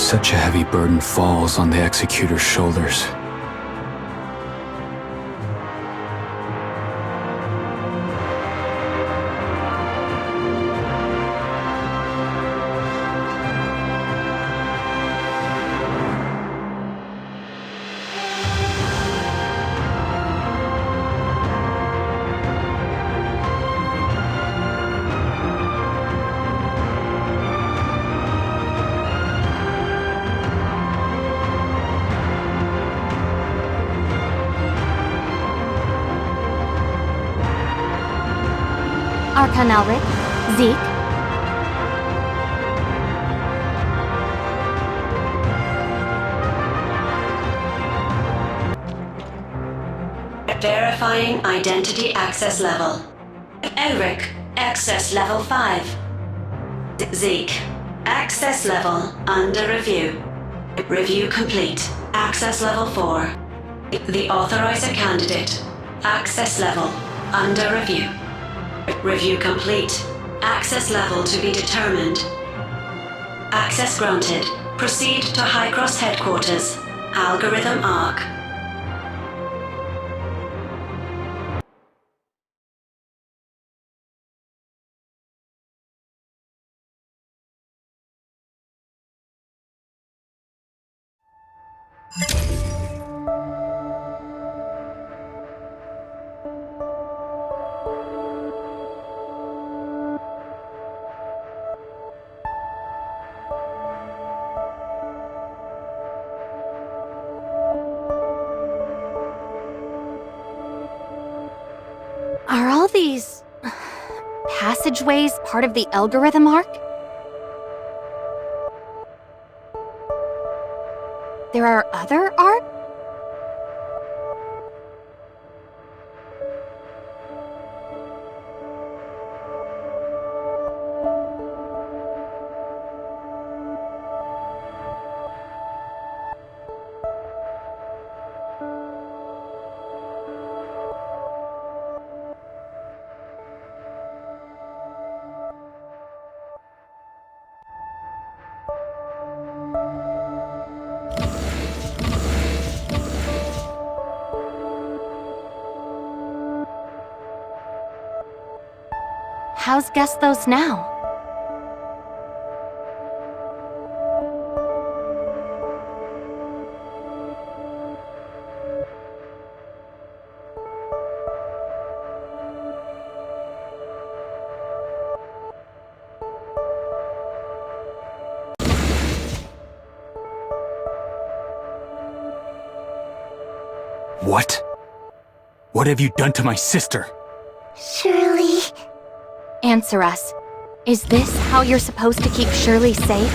Such a heavy burden falls on the executor's shoulders. Arkan Elric, Zeke. Verifying identity access level. Elric, access level 5. Zeke, access level under review. Review complete. Access level 4. The authorizer candidate. Access level under review. Review complete. Access level to be determined. Access granted. Proceed to High Cross Headquarters. Algorithm ARC. Are all these passageways part of the algorithm arc? There are other arcs? How's Gesthos now? What? What have you done to my sister? Shirley. Answer us. Is this how you're supposed to keep Shirley safe?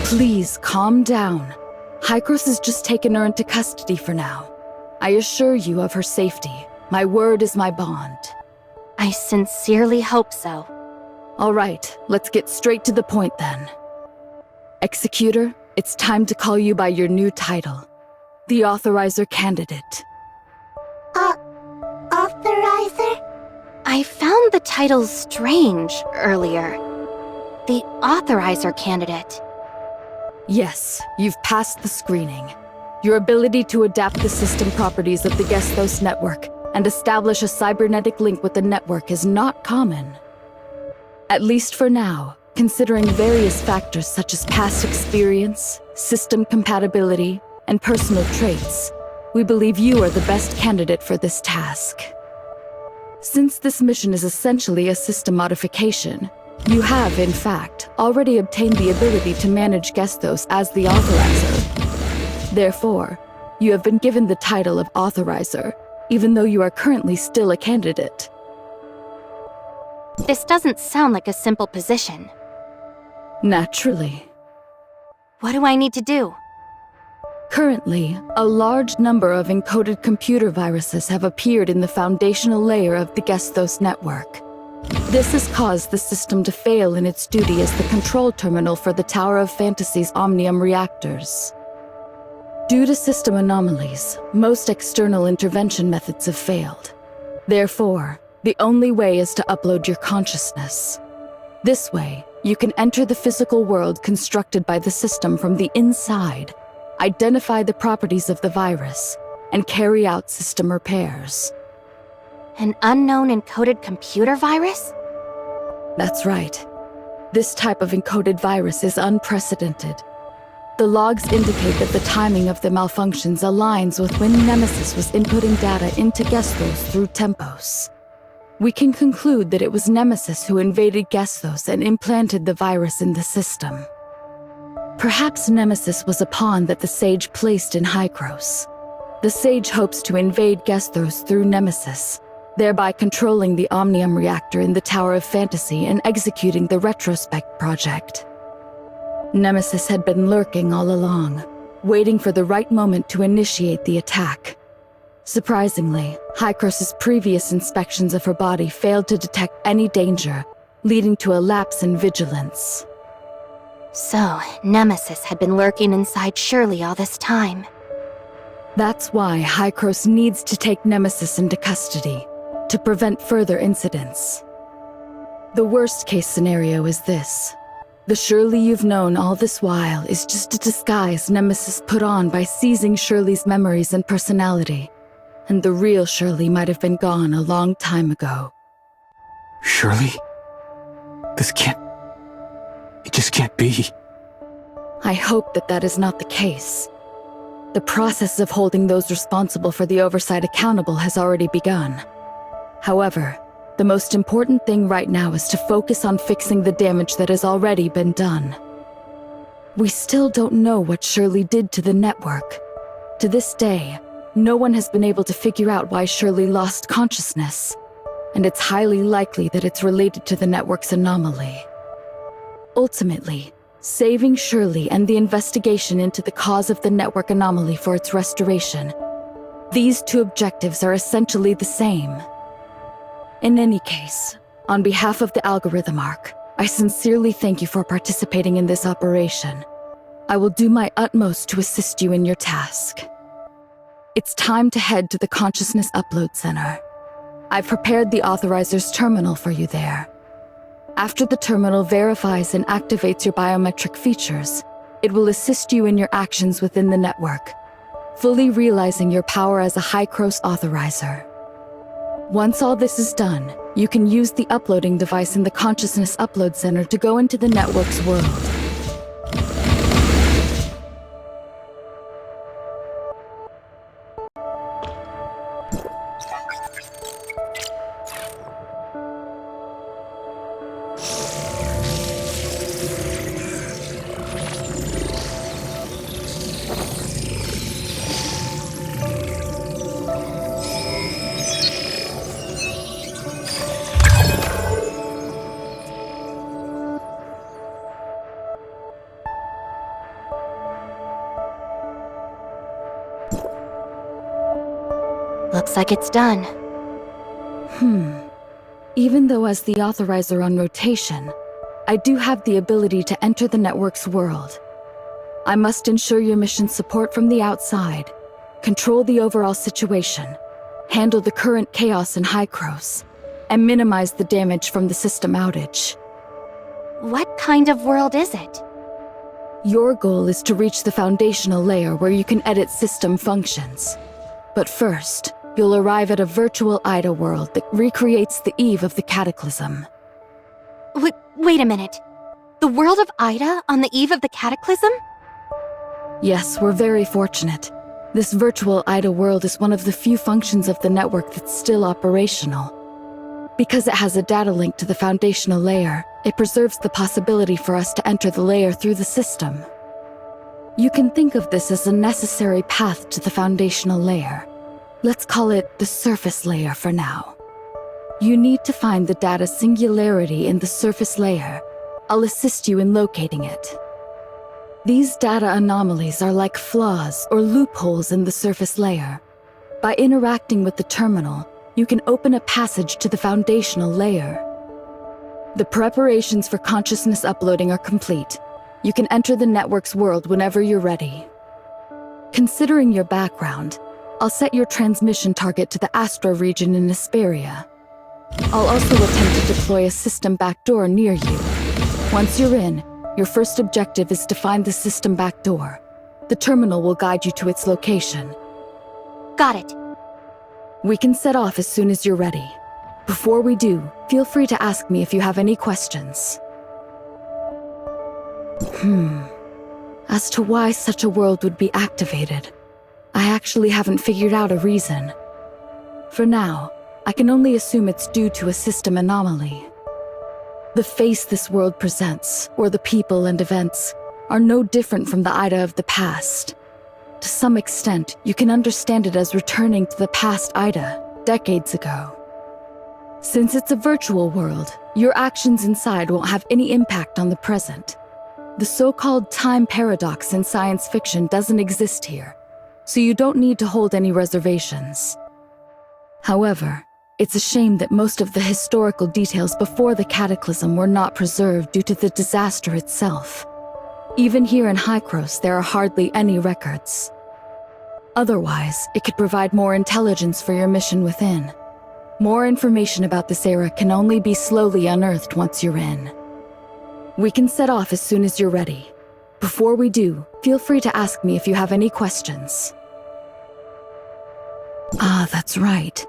Please, calm down. Hykros has just taken her into custody for now. I assure you of her safety. My word is my bond. I sincerely hope so. All right, let's get straight to the point then. Executor, it's time to call you by your new title. The Authorizer Candidate. Authorizer? I found the title strange earlier. The Authorizer Candidate. Yes, you've passed the screening. Your ability to adapt the system properties of the Gesthos network and establish a cybernetic link with the network is not common. At least for now, considering various factors such as past experience, system compatibility, and personal traits, we believe you are the best candidate for this task. Since this mission is essentially a system modification, you have, in fact, already obtained the ability to manage Gesthos as the Authorizer. Therefore, you have been given the title of Authorizer, even though you are currently still a candidate. This doesn't sound like a simple position. Naturally. What do I need to do? Currently, a large number of encoded computer viruses have appeared in the foundational layer of the Gesthos network. This has caused the system to fail in its duty as the control terminal for the Tower of Fantasy's Omnium reactors. Due to system anomalies, most external intervention methods have failed. Therefore, the only way is to upload your consciousness. This way, you can enter the physical world constructed by the system from the inside, identify the properties of the virus, and carry out system repairs. An unknown encoded computer virus? That's right. This type of encoded virus is unprecedented. The logs indicate that the timing of the malfunctions aligns with when Nemesis was inputting data into Gesthos through Tempos. We can conclude that it was Nemesis who invaded Gesthos and implanted the virus in the system. Perhaps Nemesis was a pawn that the Sage placed in Hykros. The Sage hopes to invade Gesthos through Nemesis, thereby controlling the Omnium reactor in the Tower of Fantasy and executing the Retrospect project. Nemesis had been lurking all along, waiting for the right moment to initiate the attack. Surprisingly, Hykros' previous inspections of her body failed to detect any danger, leading to a lapse in vigilance. So, Nemesis had been lurking inside Shirley all this time. That's why Hykros needs to take Nemesis into custody, to prevent further incidents. The worst-case scenario is this. The Shirley you've known all this while is just a disguise Nemesis put on by seizing Shirley's memories and personality, and the real Shirley might have been gone a long time ago. Shirley? This can't... It just can't be. I hope that that is not the case. The process of holding those responsible for the oversight accountable has already begun. However, the most important thing right now is to focus on fixing the damage that has already been done. We still don't know what Shirley did to the network. To this day, no one has been able to figure out why Shirley lost consciousness, and it's highly likely that it's related to the network's anomaly. Ultimately, saving Shirley and the investigation into the cause of the network anomaly for its restoration, these two objectives are essentially the same. In any case, on behalf of the algorithm arc, I sincerely thank you for participating in this operation. I will do my utmost to assist you in your task. It's time to head to the Consciousness Upload Center. I've prepared the Authorizer's terminal for you there. After the terminal verifies and activates your biometric features, it will assist you in your actions within the network, fully realizing your power as a Hykros Authorizer. Once all this is done, you can use the uploading device in the Consciousness Upload Center to go into the network's world. Looks like it's done. Even though as the Authorizer on rotation, I do have the ability to enter the network's world. I must ensure your mission support from the outside, control the overall situation, handle the current chaos in Hykros, and minimize the damage from the system outage. What kind of world is it? Your goal is to reach the foundational layer where you can edit system functions. But first, you'll arrive at a virtual Ida world that recreates the eve of the Cataclysm. Wait a minute. The world of Ida on the eve of the Cataclysm? Yes, we're very fortunate. This virtual Ida world is one of the few functions of the network that's still operational. Because it has a data link to the foundational layer, it preserves the possibility for us to enter the layer through the system. You can think of this as a necessary path to the foundational layer. Let's call it the surface layer for now. You need to find the data singularity in the surface layer. I'll assist you in locating it. These data anomalies are like flaws or loopholes in the surface layer. By interacting with the terminal, you can open a passage to the foundational layer. The preparations for consciousness uploading are complete. You can enter the network's world whenever you're ready. Considering your background, I'll set your transmission target to the Astra region in Hesperia. I'll also attempt to deploy a system backdoor near you, Once you're in, your first objective is to find the system backdoor. The terminal will guide you to its location. Got it. We can set off as soon as you're ready. Before we do, feel free to ask me if you have any questions. As to why such a world would be activated, I actually haven't figured out a reason. For now, I can only assume it's due to a system anomaly. The face this world presents, or the people and events, are no different from the Ida of the past. To some extent, you can understand it as returning to the past Ida, decades ago. Since it's a virtual world, your actions inside won't have any impact on the present. The so-called time paradox in science fiction doesn't exist here, so you don't need to hold any reservations. However, it's a shame that most of the historical details before the cataclysm were not preserved due to the disaster itself. Even here in Hykros, there are hardly any records. Otherwise, it could provide more intelligence for your mission within. More information about this era can only be slowly unearthed once you're in. We can set off as soon as you're ready. Before we do, feel free to ask me if you have any questions. Ah, that's right.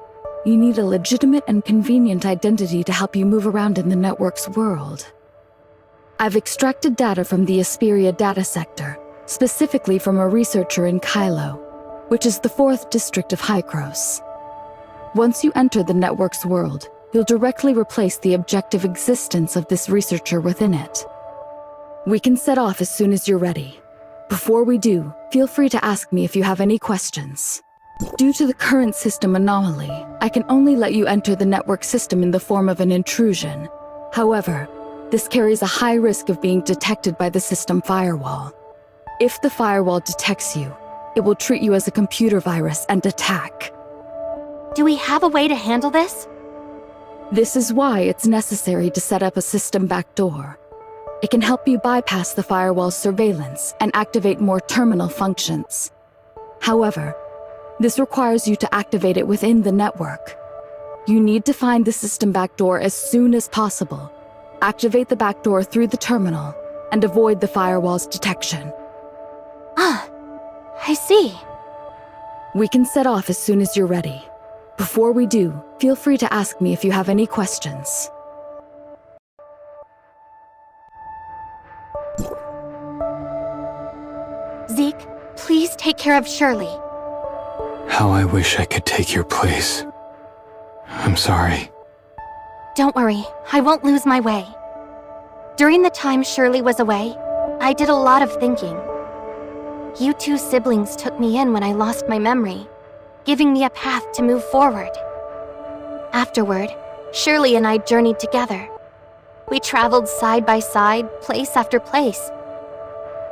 You need a legitimate and convenient identity to help you move around in the network's world. I've extracted data from the Esperia data sector, specifically from a researcher in Kylo, which is the 4th district of Hykros. Once you enter the network's world, you'll directly replace the objective existence of this researcher within it. We can set off as soon as you're ready. Before we do, feel free to ask me if you have any questions. Due to the current system anomaly, I can only let you enter the network system in the form of an intrusion. However, this carries a high risk of being detected by the system firewall. If the firewall detects you, it will treat you as a computer virus and attack. Do we have a way to handle this? This is why it's necessary to set up a system backdoor. It can help you bypass the firewall's surveillance and activate more terminal functions. However, this requires you to activate it within the network. You need to find the system backdoor as soon as possible, activate the backdoor through the terminal, and avoid the firewall's detection. Ah, I see. We can set off as soon as you're ready. Before we do, feel free to ask me if you have any questions. Zeke, please take care of Shirley. How I wish I could take your place. I'm sorry. Don't worry, I won't lose my way. During the time Shirley was away, I did a lot of thinking. You two siblings took me in when I lost my memory, giving me a path to move forward. Afterward, Shirley and I journeyed together. We traveled side by side, place after place.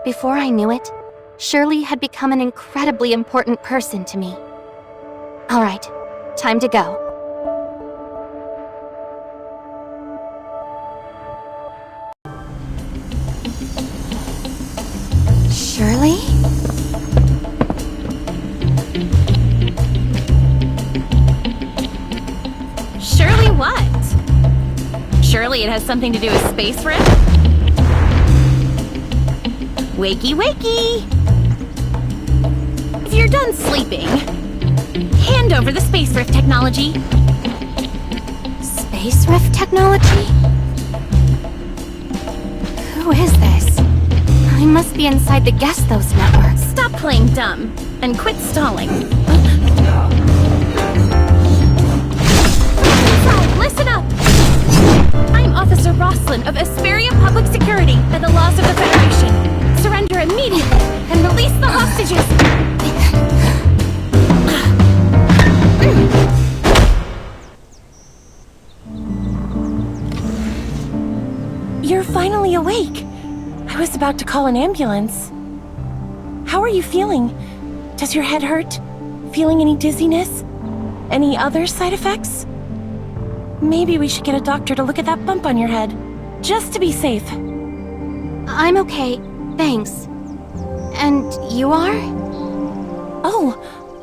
Before I knew it, Shirley had become an incredibly important person to me. All right, time to go. Shirley? Surely what? Surely it has something to do with space rift? Wakey wakey! If you're done sleeping, hand over the space rift technology. Space rift technology? Who is this? I must be inside the Gesthos network. Stop playing dumb and quit stalling. Listen up! I'm Officer Roslin of Esperia Public Security by the laws of the Federation. Surrender immediately and release the hostages! You're finally awake. I was about to call an ambulance. How are you feeling? Does your head hurt? Feeling any dizziness? Any other side effects? Maybe we should get a doctor to look at that bump on your head, just to be safe. I'm okay, thanks. And you are? Oh,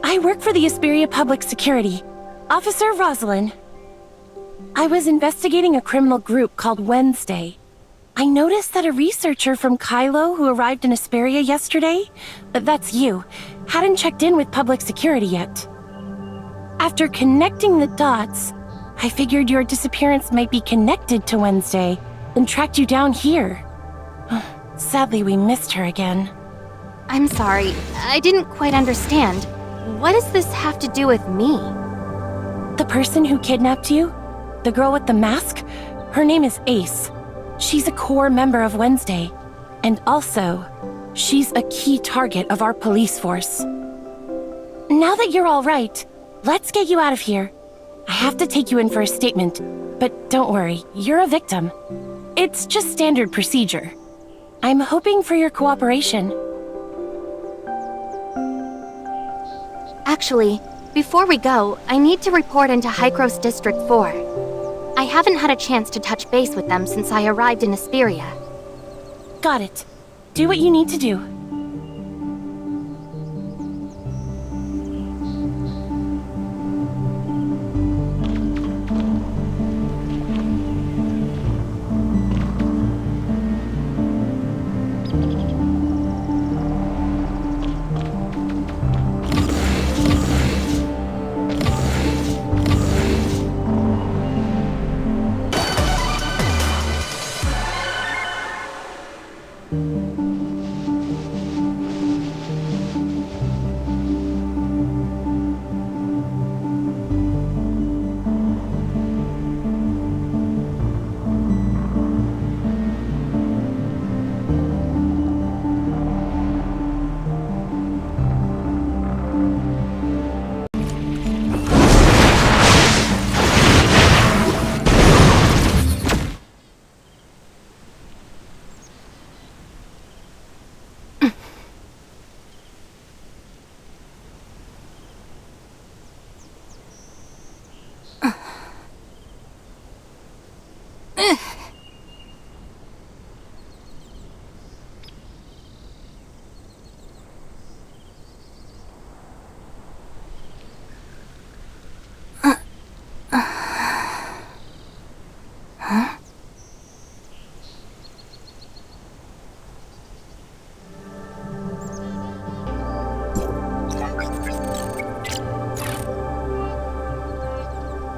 I work for the Esperia Public Security. Officer Rosalind. I was investigating a criminal group called Wednesday. I noticed that a researcher from Kylo who arrived in Esperia yesterday, that's you, hadn't checked in with public security yet. After connecting the dots, I figured your disappearance might be connected to Wednesday, and tracked you down here. Sadly, we missed her again. I'm sorry, I didn't quite understand. What does this have to do with me? The person who kidnapped you? The girl with the mask? Her name is Ace. She's a core member of Wednesday. And also, she's a key target of our police force. Now that you're all right, let's get you out of here. I have to take you in for a statement, but don't worry, you're a victim. It's just standard procedure. I'm hoping for your cooperation. Actually, before we go, I need to report into Hykros District 4. I haven't had a chance to touch base with them since I arrived in Esperia. Got it. Do what you need to do.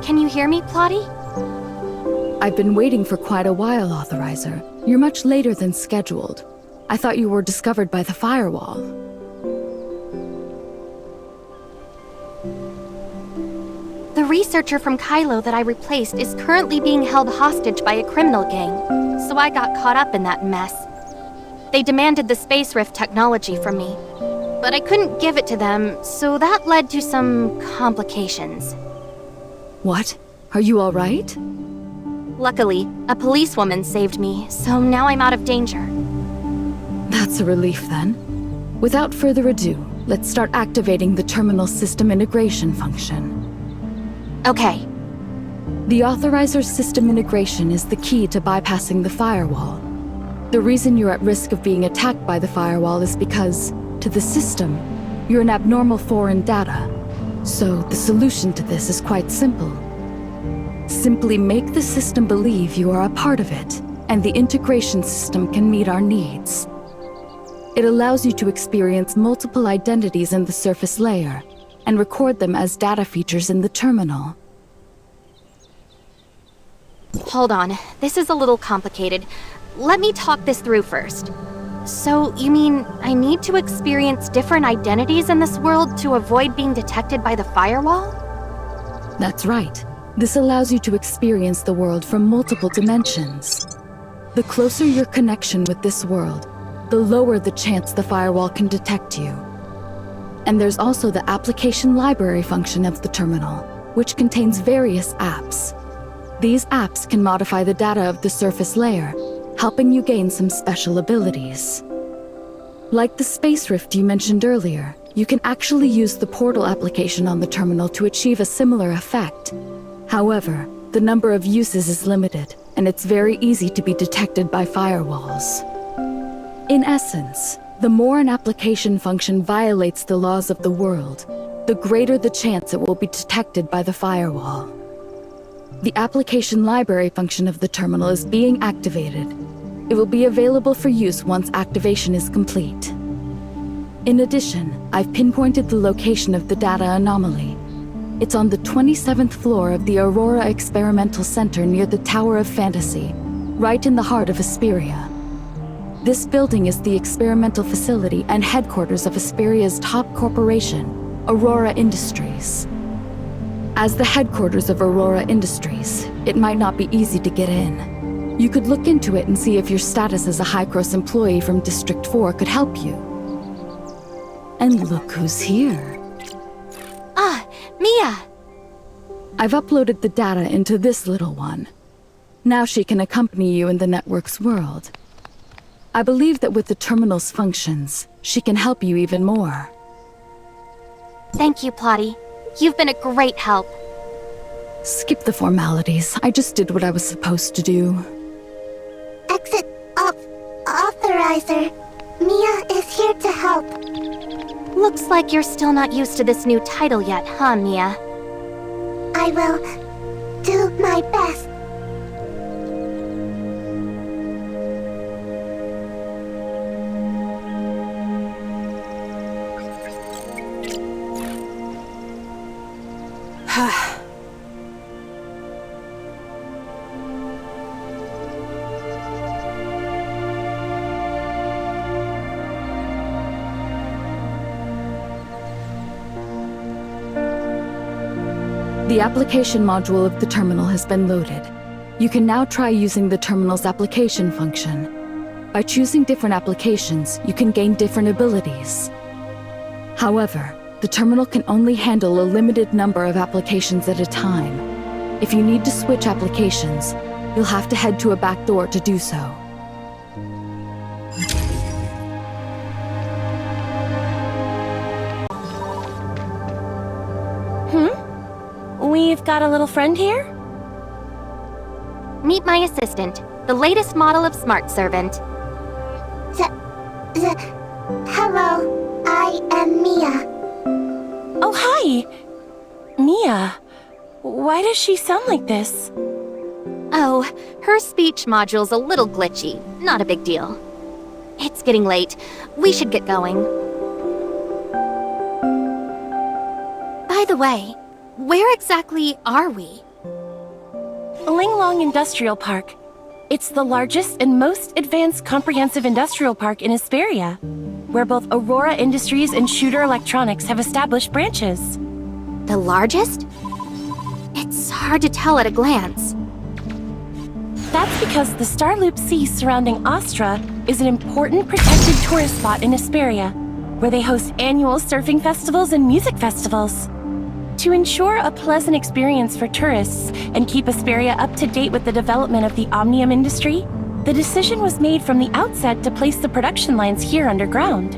Can you hear me, Plotty? I've been waiting for quite a while, Authorizer. You're much later than scheduled. I thought you were discovered by the firewall. The researcher from Kylo that I replaced is currently being held hostage by a criminal gang, so I got caught up in that mess. They demanded the space rift technology from me, but I couldn't give it to them, so that led to some complications. What? Are you all right? Luckily, a policewoman saved me, so now I'm out of danger. That's a relief then. Without further ado, let's start activating the terminal system integration function. Okay. The Authorizer's system integration is the key to bypassing the firewall. The reason you're at risk of being attacked by the firewall is because, to the system, you're an abnormal foreign data. So the solution to this is quite simple. Simply make the system believe you are a part of it, and the integration system can meet our needs. It allows you to experience multiple identities in the surface layer, and record them as data features in the terminal. Hold on, this is a little complicated. Let me talk this through first. So, you mean I need to experience different identities in this world to avoid being detected by the firewall? That's right. This allows you to experience the world from multiple dimensions. The closer your connection with this world, the lower the chance the firewall can detect you. And there's also the application library function of the terminal, which contains various apps. These apps can modify the data of the surface layer, helping you gain some special abilities. Like the space rift you mentioned earlier, you can actually use the portal application on the terminal to achieve a similar effect. However, the number of uses is limited, and it's very easy to be detected by firewalls. In essence, the more an application function violates the laws of the world, the greater the chance it will be detected by the firewall. The application library function of the terminal is being activated. It will be available for use once activation is complete. In addition, I've pinpointed the location of the data anomaly. It's on the 27th floor of the Aurora Experimental Center near the Tower of Fantasy, right in the heart of Hesperia. This building is the experimental facility and headquarters of Hesperia's top corporation, Aurora Industries. As the headquarters of Aurora Industries, it might not be easy to get in. You could look into it and see if your status as a High-Cross employee from District 4 could help you. And look who's here. Ah, Mia! I've uploaded the data into this little one. Now she can accompany you in the network's world. I believe that with the terminal's functions, she can help you even more. Thank you, Plotty. You've been a great help. Skip the formalities. I just did what I was supposed to do. Exit authorizer. Mia is here to help. Looks like you're still not used to this new title yet, huh, Mia? I will do my best. The application module of the terminal has been loaded. You can now try using the terminal's application function. By choosing different applications, you can gain different abilities. However, the terminal can only handle a limited number of applications at a time. If you need to switch applications, you'll have to head to a back door to do so. We've got a little friend here? Meet my assistant, the latest model of smart servant. Hello, I am Mia. Oh, hi! Mia, why does she sound like this? Oh, her speech module's a little glitchy. Not a big deal. It's getting late. We should get going. By the way, where exactly are we? Linglong Industrial Park. It's the largest and most advanced comprehensive industrial park in Hesperia, where both Aurora Industries and Shooter Electronics have established branches. The largest? It's hard to tell at a glance. That's because the Starloop Sea surrounding Astra is an important protected tourist spot in Hesperia, where they host annual surfing festivals and music festivals. To ensure a pleasant experience for tourists and keep Hesperia up to date with the development of the omnium industry, the decision was made from the outset to place the production lines here underground.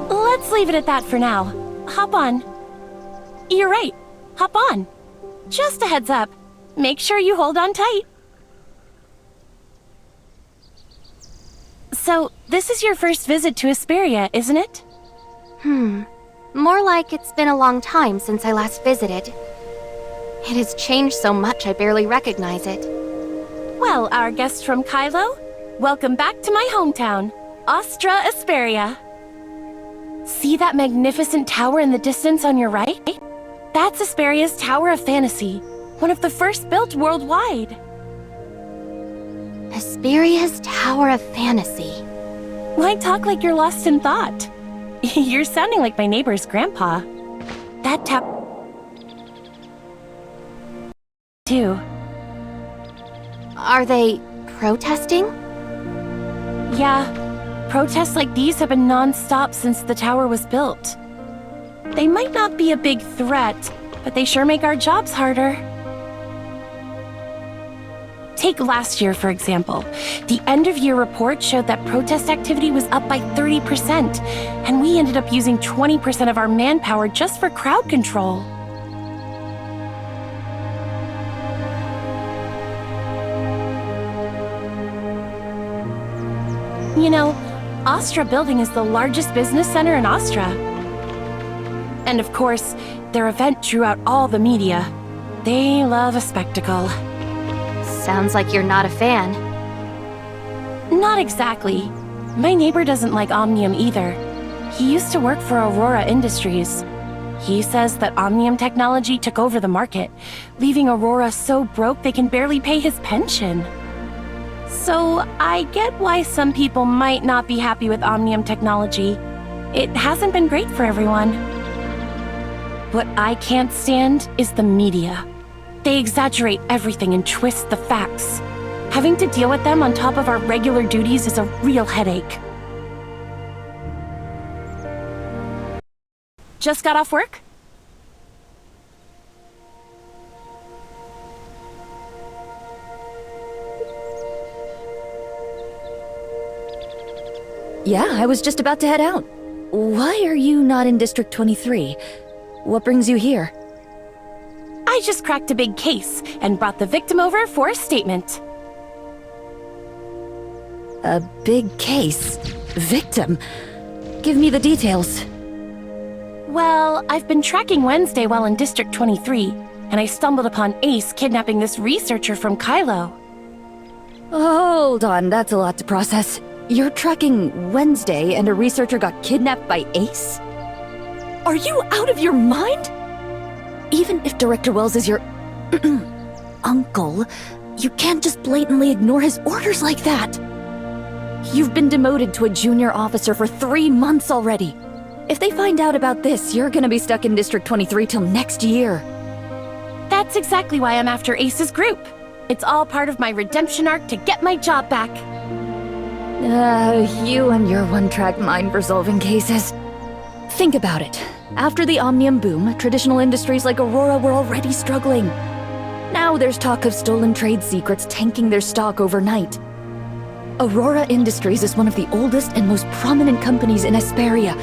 Let's leave it at that for now. Hop on. You're right. Hop on. Just a heads up. Make sure you hold on tight. So, this is your first visit to Hesperia, isn't it? More like it's been a long time since I last visited. It has changed so much I barely recognize it. Well, our guest from Kylo, welcome back to my hometown, Astra Hesperia. See that magnificent tower in the distance on your right? That's Hesperia's Tower of Fantasy, one of the first built worldwide. Hesperia's Tower of Fantasy. Why talk like you're lost in thought? You're sounding like my neighbor's grandpa. That tap... too. Are they protesting? Yeah, protests like these have been non-stop since the tower was built. They might not be a big threat, but they sure make our jobs harder. Take last year, for example. The end-of-year report showed that protest activity was up by 30%, and we ended up using 20% of our manpower just for crowd control. You know, Astra Building is the largest business center in Astra. And of course, their event drew out all the media. They love a spectacle. Sounds like you're not a fan. Not exactly. My neighbor doesn't like Omnium either. He used to work for Aurora Industries. He says that Omnium technology took over the market, leaving Aurora so broke they can barely pay his pension. So I get why some people might not be happy with Omnium technology. It hasn't been great for everyone. What I can't stand is the media. They exaggerate everything and twist the facts. Having to deal with them on top of our regular duties is a real headache. Just got off work? Yeah, I was just about to head out. Why are you not in District 23? What brings you here? I just cracked a big case and brought the victim over for a statement. A big case? Victim? Give me the details. Well, I've been tracking Wednesday while in District 23, and I stumbled upon Ace kidnapping this researcher from Kylo. Hold on, that's a lot to process. You're tracking Wednesday and a researcher got kidnapped by Ace? Are you out of your mind? Even if Director Wells is your uncle, you can't just blatantly ignore his orders like that. You've been demoted to a junior officer for 3 months already. If they find out about this, you're gonna be stuck in District 23 till next year. That's exactly why I'm after Ace's group. It's all part of my redemption arc to get my job back. You and your one-track mind for solving cases. Think about it. After the Omnium boom, traditional industries like Aurora were already struggling. Now there's talk of stolen trade secrets tanking their stock overnight. Aurora Industries is one of the oldest and most prominent companies in Esperia.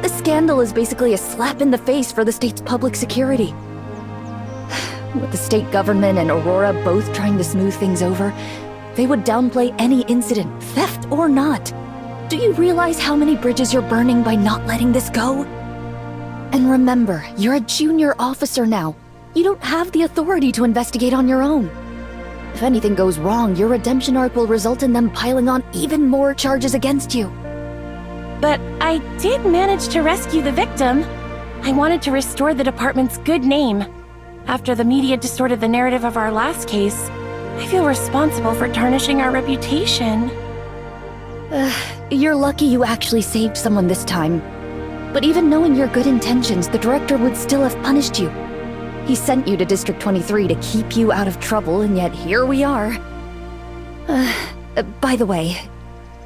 The scandal is basically a slap in the face for the state's public security. With the state government and Aurora both trying to smooth things over, they would downplay any incident, theft or not. Do you realize how many bridges you're burning by not letting this go? And remember, you're a junior officer now. You don't have the authority to investigate on your own. If anything goes wrong, your redemption arc will result in them piling on even more charges against you. But I did manage to rescue the victim. I wanted to restore the department's good name. After the media distorted the narrative of our last case, I feel responsible for tarnishing our reputation. You're lucky you actually saved someone this time. But even knowing your good intentions, the director would still have punished you. He sent you to District 23 to keep you out of trouble, and yet here we are. By the way,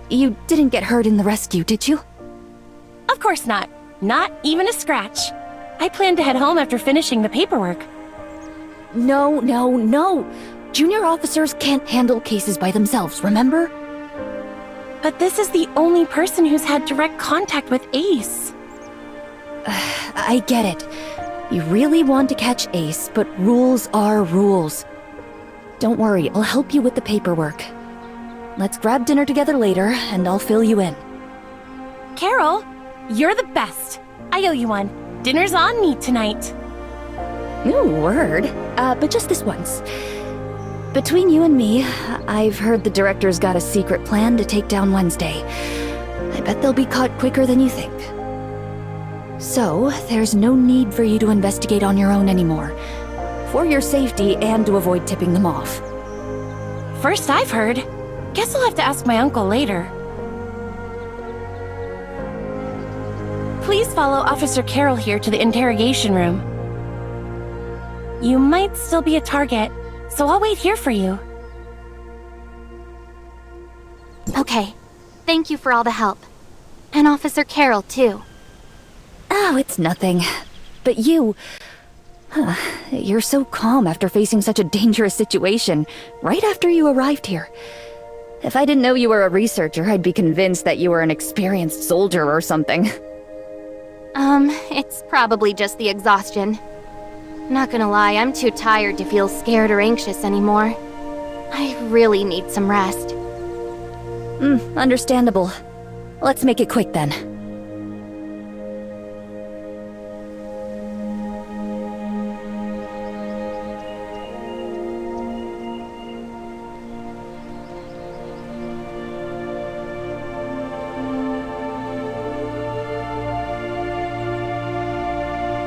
you didn't get hurt in the rescue, did you? Of course not. Not even a scratch. I plan to head home after finishing the paperwork. No. Junior officers can't handle cases by themselves, remember? But this is the only person who's had direct contact with Ace. I get it. You really want to catch Ace, but rules are rules. Don't worry, I'll help you with the paperwork. Let's grab dinner together later, and I'll fill you in. Carol, you're the best. I owe you one. Dinner's on me tonight. Ooh, word. But just this once. Between you and me, I've heard the director's got a secret plan to take down Wednesday. I bet they'll be caught quicker than you think. So, there's no need for you to investigate on your own anymore. For your safety and to avoid tipping them off. First I've heard. Guess I'll have to ask my uncle later. Please follow Officer Carol here to the interrogation room. You might still be a target, so I'll wait here for you. Okay. Thank you for all the help. And Officer Carol, too. Oh, it's nothing. But you're so calm after facing such a dangerous situation, right after you arrived here. If I didn't know you were a researcher, I'd be convinced that you were an experienced soldier or something. It's probably just the exhaustion. Not gonna lie, I'm too tired to feel scared or anxious anymore. I really need some rest. Understandable. Let's make it quick then.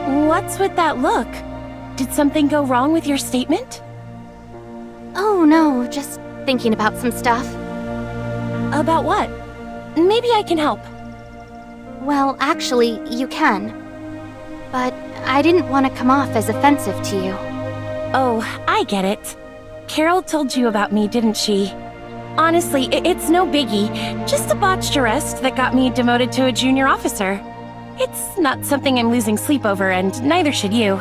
What's with that look? Did something go wrong with your statement? Oh no, just thinking about some stuff. About what? Maybe I can help. Well, actually, you can. But I didn't want to come off as offensive to you. Oh, I get it. Carol told you about me, didn't she? Honestly, it's no biggie. Just a botched arrest that got me demoted to a junior officer. It's not something I'm losing sleep over, and neither should you.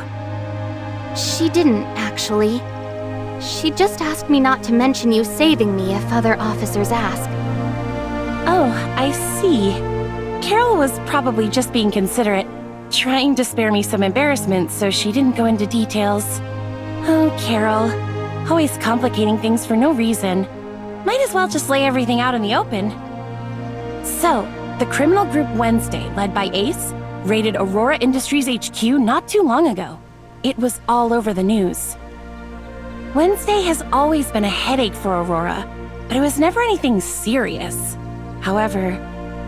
She didn't, actually. She just asked me not to mention you saving me if other officers ask. Oh, I see. Carol was probably just being considerate, trying to spare me some embarrassment so she didn't go into details. Oh, Carol. Always complicating things for no reason. Might as well just lay everything out in the open. So, the criminal group Wednesday, led by Ace, raided Aurora Industries HQ not too long ago. It was all over the news. Wednesday has always been a headache for Aurora, but it was never anything serious. However,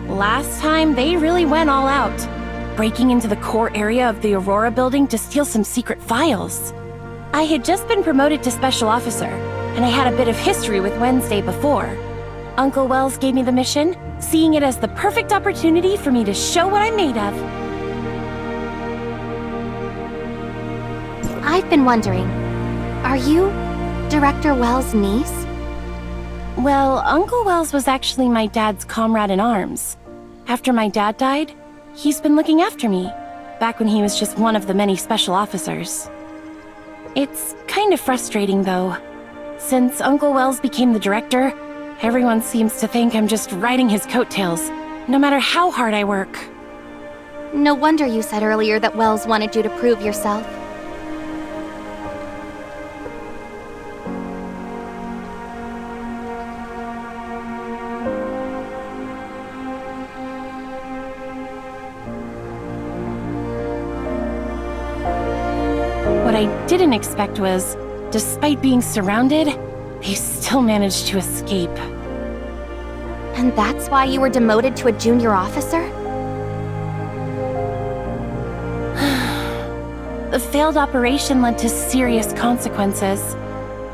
last time they really went all out, breaking into the core area of the Aurora building to steal some secret files. I had just been promoted to Special Officer, and I had a bit of history with Wednesday before. Uncle Wells gave me the mission, seeing it as the perfect opportunity for me to show what I'm made of. I've been wondering, are you Director Wells' niece? Well, Uncle Wells was actually my dad's comrade in arms. After my dad died, he's been looking after me, back when he was just one of the many special officers. It's kind of frustrating, though. Since Uncle Wells became the director, everyone seems to think I'm just riding his coattails, no matter how hard I work. No wonder you said earlier that Wells wanted you to prove yourself. What I didn't expect was, despite being surrounded, they still managed to escape. And that's why you were demoted to a junior officer? The failed operation led to serious consequences.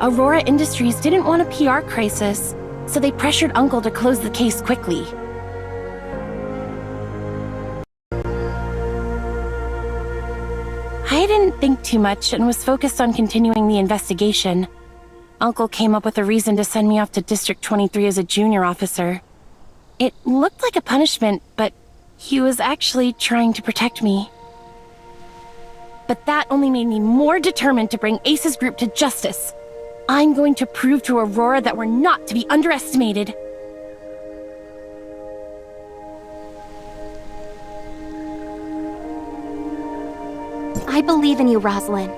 Aurora Industries didn't want a PR crisis, so they pressured Uncle to close the case quickly. I didn't think too much and was focused on continuing the investigation. Uncle came up with a reason to send me off to District 23 as a junior officer. It looked like a punishment, but he was actually trying to protect me. But that only made me more determined to bring Ace's group to justice. I'm going to prove to Aurora that we're not to be underestimated. I believe in you, Rosalind.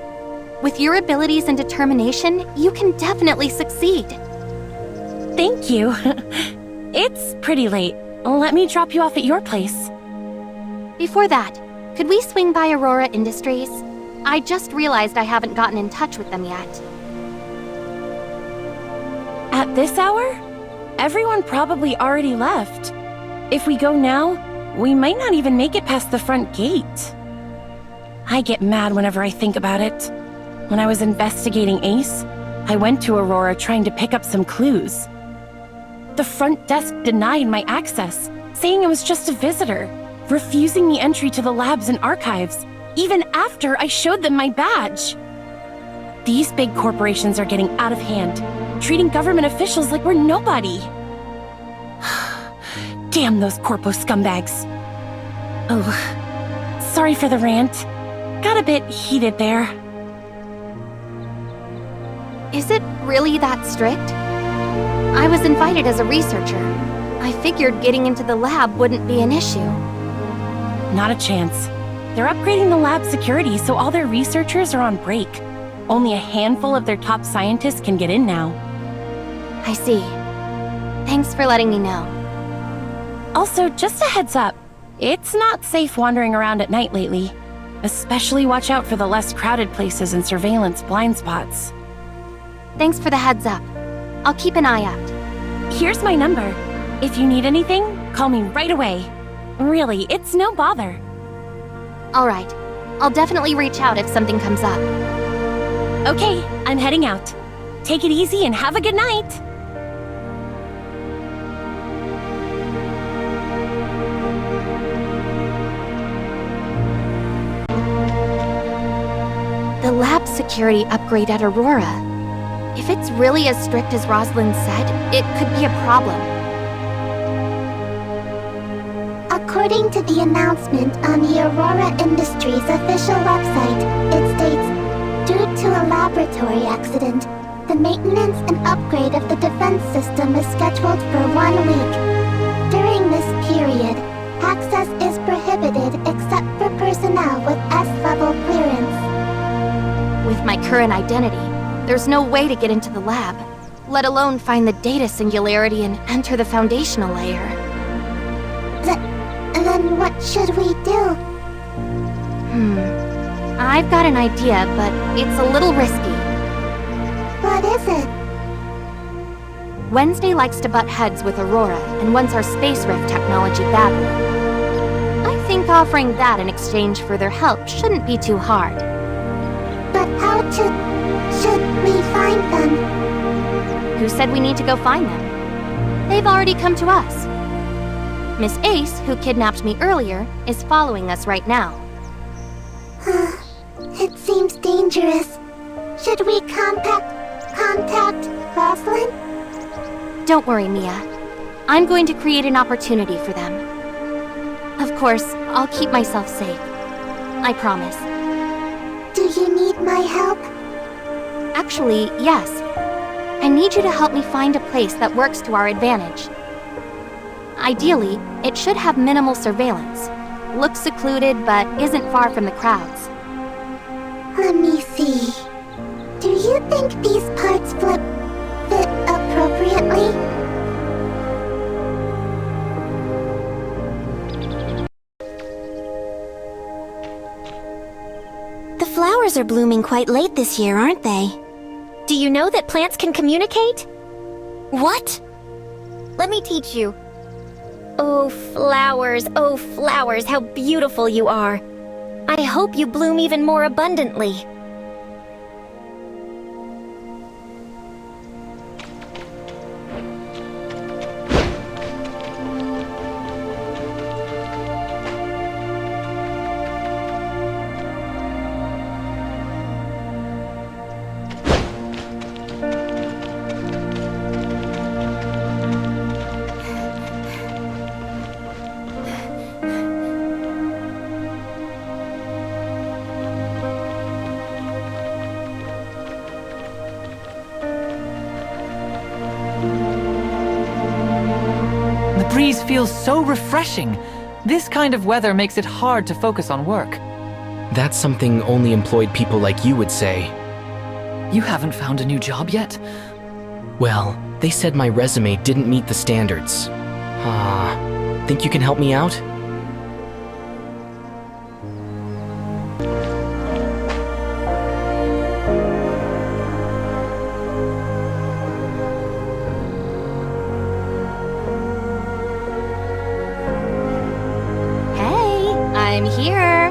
With your abilities and determination, you can definitely succeed. Thank you. It's pretty late. Let me drop you off at your place. Before that, could we swing by Aurora Industries? I just realized I haven't gotten in touch with them yet. At this hour? Everyone probably already left. If we go now, we might not even make it past the front gate. I get mad whenever I think about it. When I was investigating Ace, I went to Aurora trying to pick up some clues. The front desk denied my access, saying I was just a visitor, refusing me entry to the labs and archives, even after I showed them my badge. These big corporations are getting out of hand, treating government officials like we're nobody. Damn those corpo scumbags. Oh, sorry for the rant. Got a bit heated there. Is it really that strict? I was invited as a researcher. I figured getting into the lab wouldn't be an issue. Not a chance. They're upgrading the lab security so all their researchers are on break. Only a handful of their top scientists can get in now. I see. Thanks for letting me know. Also, just a heads up, it's not safe wandering around at night lately. Especially watch out for the less crowded places and surveillance blind spots. Thanks for the heads up. I'll keep an eye out. Here's my number. If you need anything, call me right away. Really, it's no bother. All right. I'll definitely reach out if something comes up. Okay, I'm heading out. Take it easy and have a good night. The lab security upgrade at Aurora. If it's really as strict as Rosalind said, it could be a problem. According to the announcement on the Aurora Industries official website, it states, due to a laboratory accident, the maintenance and upgrade of the defense system is scheduled for 1 week. During this period, access is prohibited except for personnel with S-level clearance. With my current identity, there's no way to get into the lab, let alone find the data singularity and enter the foundational layer. Then what should we do? I've got an idea, but it's a little risky. What is it? Wednesday likes to butt heads with Aurora and wants our space rift technology badly. I think offering that in exchange for their help shouldn't be too hard. But should we find them? Who said we need to go find them? They've already come to us. Miss Ace, who kidnapped me earlier, is following us right now. It seems dangerous. Should we contact Rosalind? Don't worry, Mia. I'm going to create an opportunity for them. Of course, I'll keep myself safe. I promise. Do you need my help? Actually, yes. I need you to help me find a place that works to our advantage. Ideally, it should have minimal surveillance. Looks secluded, but isn't far from the crowds. Let me see. Do you think these parts fit appropriately? The flowers are blooming quite late this year, aren't they? Do you know that plants can communicate? What? Let me teach you. Oh, flowers, how beautiful you are. I hope you bloom even more abundantly. The breeze feels so refreshing. This kind of weather makes it hard to focus on work. That's something only employed people like you would say. You haven't found a new job yet? Well, they said my resume didn't meet the standards. Think you can help me out? I'm here.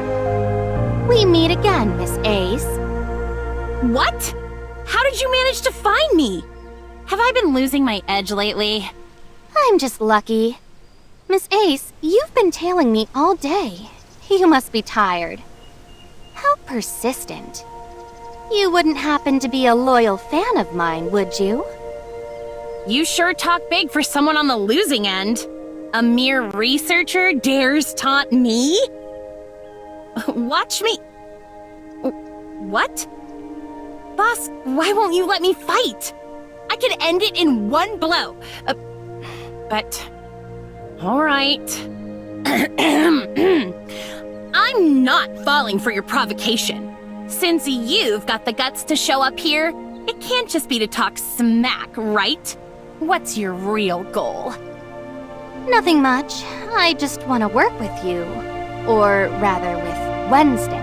We meet again, Miss Ace. What? How did you manage to find me? Have I been losing my edge lately? I'm just lucky. Miss Ace, you've been tailing me all day. You must be tired. How persistent. You wouldn't happen to be a loyal fan of mine, would you? You sure talk big for someone on the losing end. A mere researcher dares taunt me? Watch me. What? Boss, why won't you let me fight? I could end it in one blow. But... Alright. I'm not falling for your provocation. Since you've got the guts to show up here, it can't just be to talk smack, right? What's your real goal? Nothing much. I just want to work with you. Or rather, with Wednesday.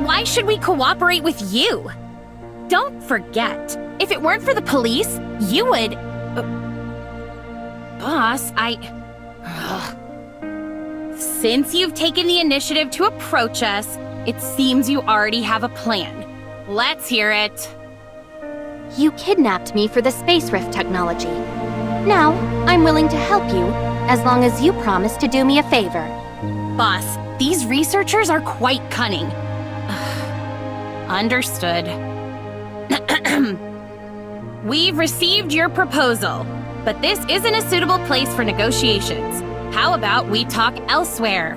Why should we cooperate with you? Don't forget, if it weren't for the police, you would... Boss, Since you've taken the initiative to approach us, it seems you already have a plan. Let's hear it. You kidnapped me for the space rift technology. Now, I'm willing to help you, as long as you promise to do me a favor. Boss, these researchers are quite cunning. Understood. We've received your proposal, but this isn't a suitable place for negotiations. How about we talk elsewhere?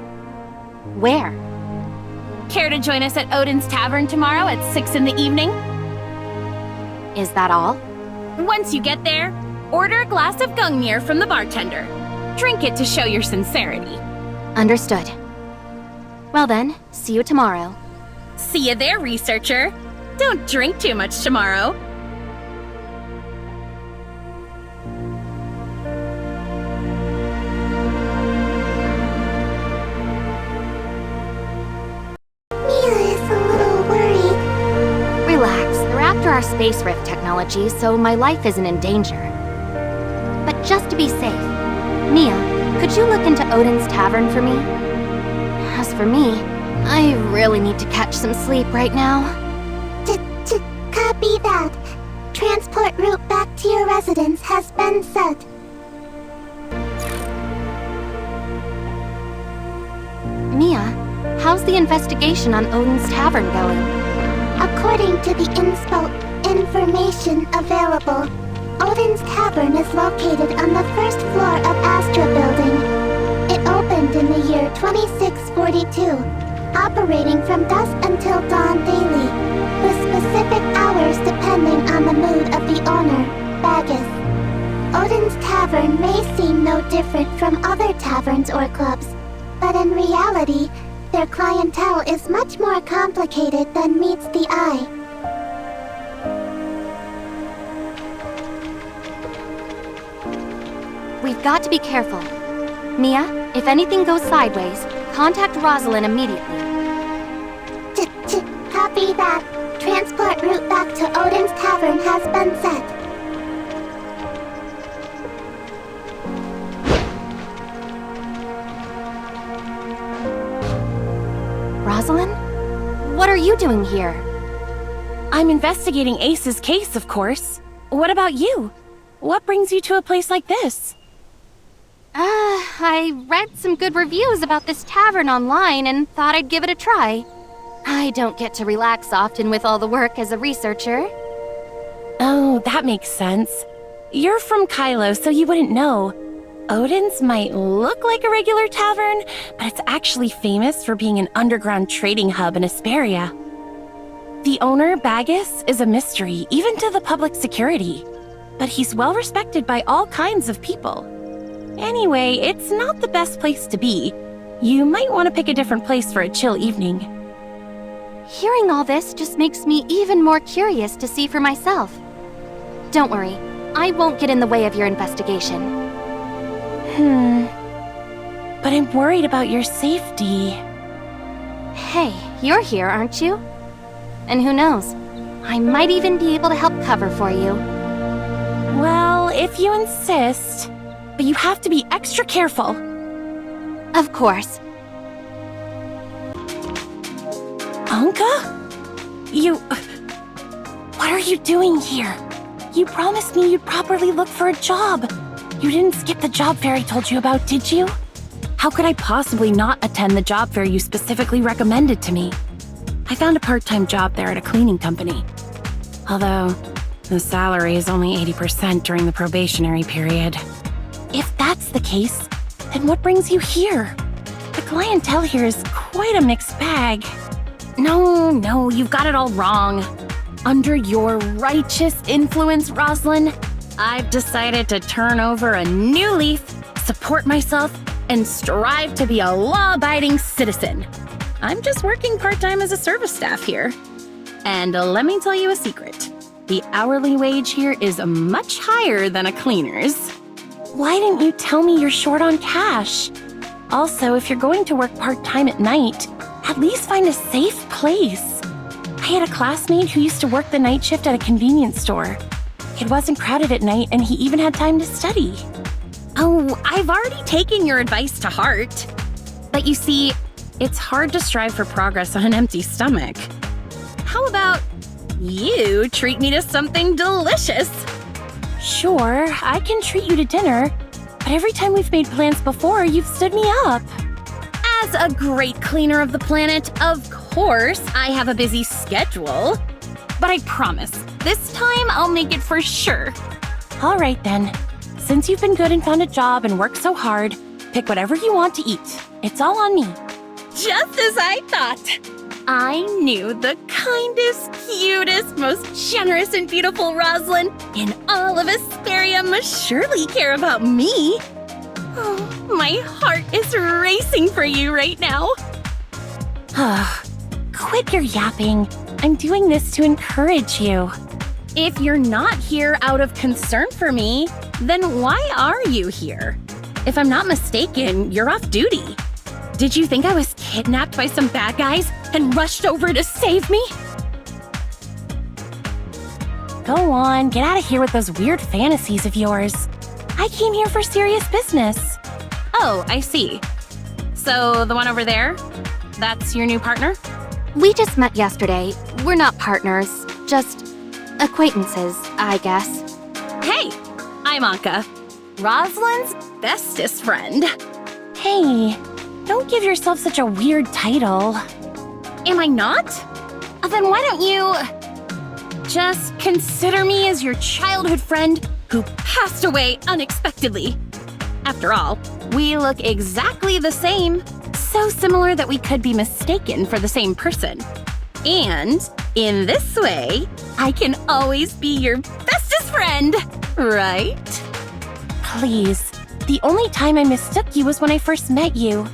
Where? Care to join us at Odin's Tavern tomorrow at 6 in the evening? Is that all? Once you get there, order a glass of Gungnir from the bartender. Drink it to show your sincerity. Understood. Well then, see you tomorrow. See you there, researcher. Don't drink too much tomorrow. Mia is a little worried. Relax, they're after our space rift technology, so my life isn't in danger. But just to be safe, Mia, could you look into Odin's Tavern for me? As for me, I really need to catch some sleep right now. Copy that. Transport route back to your residence has been set. Mia, how's the investigation on Odin's Tavern going? According to the inspo information available, Odin's Tavern is located on the first floor of Astra Building. It opened in the year 2642, operating from dusk until dawn daily, with specific hours depending on the mood of the owner, Bagus. Odin's Tavern may seem no different from other taverns or clubs, but in reality, their clientele is much more complicated than meets the eye. We've got to be careful. Mia, if anything goes sideways, contact Rosalind immediately. Copy that. Transport route back to Odin's Tavern has been set. Rosalind? What are you doing here? I'm investigating Ace's case, of course. What about you? What brings you to a place like this? I read some good reviews about this tavern online and thought I'd give it a try. I don't get to relax often with all the work as a researcher. Oh, that makes sense. You're from Kylo, so you wouldn't know. Odin's might look like a regular tavern, but it's actually famous for being an underground trading hub in Esperia. The owner, Bagus, is a mystery, even to the public security. But he's well respected by all kinds of people. Anyway, it's not the best place to be. You might want to pick a different place for a chill evening. Hearing all this just makes me even more curious to see for myself. Don't worry, I won't get in the way of your investigation. But I'm worried about your safety. Hey, you're here, aren't you? And who knows, I might even be able to help cover for you. Well, if you insist. But you have to be extra careful. Of course. Anka? You... What are you doing here? You promised me you'd properly look for a job. You didn't skip the job fair I told you about, did you? How could I possibly not attend the job fair you specifically recommended to me? I found a part-time job there at a cleaning company. Although, the salary is only 80% during the probationary period. If that's the case, then what brings you here? The clientele here is quite a mixed bag. No, you've got it all wrong. Under your righteous influence, Rosalind, I've decided to turn over a new leaf, support myself, and strive to be a law-abiding citizen. I'm just working part-time as a service staff here. And let me tell you a secret. The hourly wage here is much higher than a cleaner's. Why didn't you tell me you're short on cash? Also, if you're going to work part-time at night, at least find a safe place. I had a classmate who used to work the night shift at a convenience store. It wasn't crowded at night, and he even had time to study. Oh, I've already taken your advice to heart. But you see, it's hard to strive for progress on an empty stomach. How about you treat me to something delicious? Sure, I can treat you to dinner, but every time we've made plans before, you've stood me up. As a great cleaner of the planet, of course, I have a busy schedule. But I promise, this time I'll make it for sure. All right then. Since you've been good and found a job and worked so hard, pick whatever you want to eat. It's all on me. Just as I thought. I knew the kindest, cutest, most generous and beautiful Rosalind in all of Asperia must surely care about me. Oh, my heart is racing for you right now. Quit your yapping. I'm doing this to encourage you. If you're not here out of concern for me, then why are you here? If I'm not mistaken, you're off duty. Did you think I was kidnapped by some bad guys and rushed over to save me? Go on, get out of here with those weird fantasies of yours. I came here for serious business. Oh, I see. So the one over there, that's your new partner? We just met yesterday. We're not partners, just acquaintances, I guess. Hey, I'm Anka, Rosalind's bestest friend. Hey, don't give yourself such a weird title. Am I not? Then why don't you just consider me as your childhood friend who passed away unexpectedly? After all, we look exactly the same, so similar that we could be mistaken for the same person. And in this way, I can always be your bestest friend, right? Please, the only time I mistook you was when I first met you.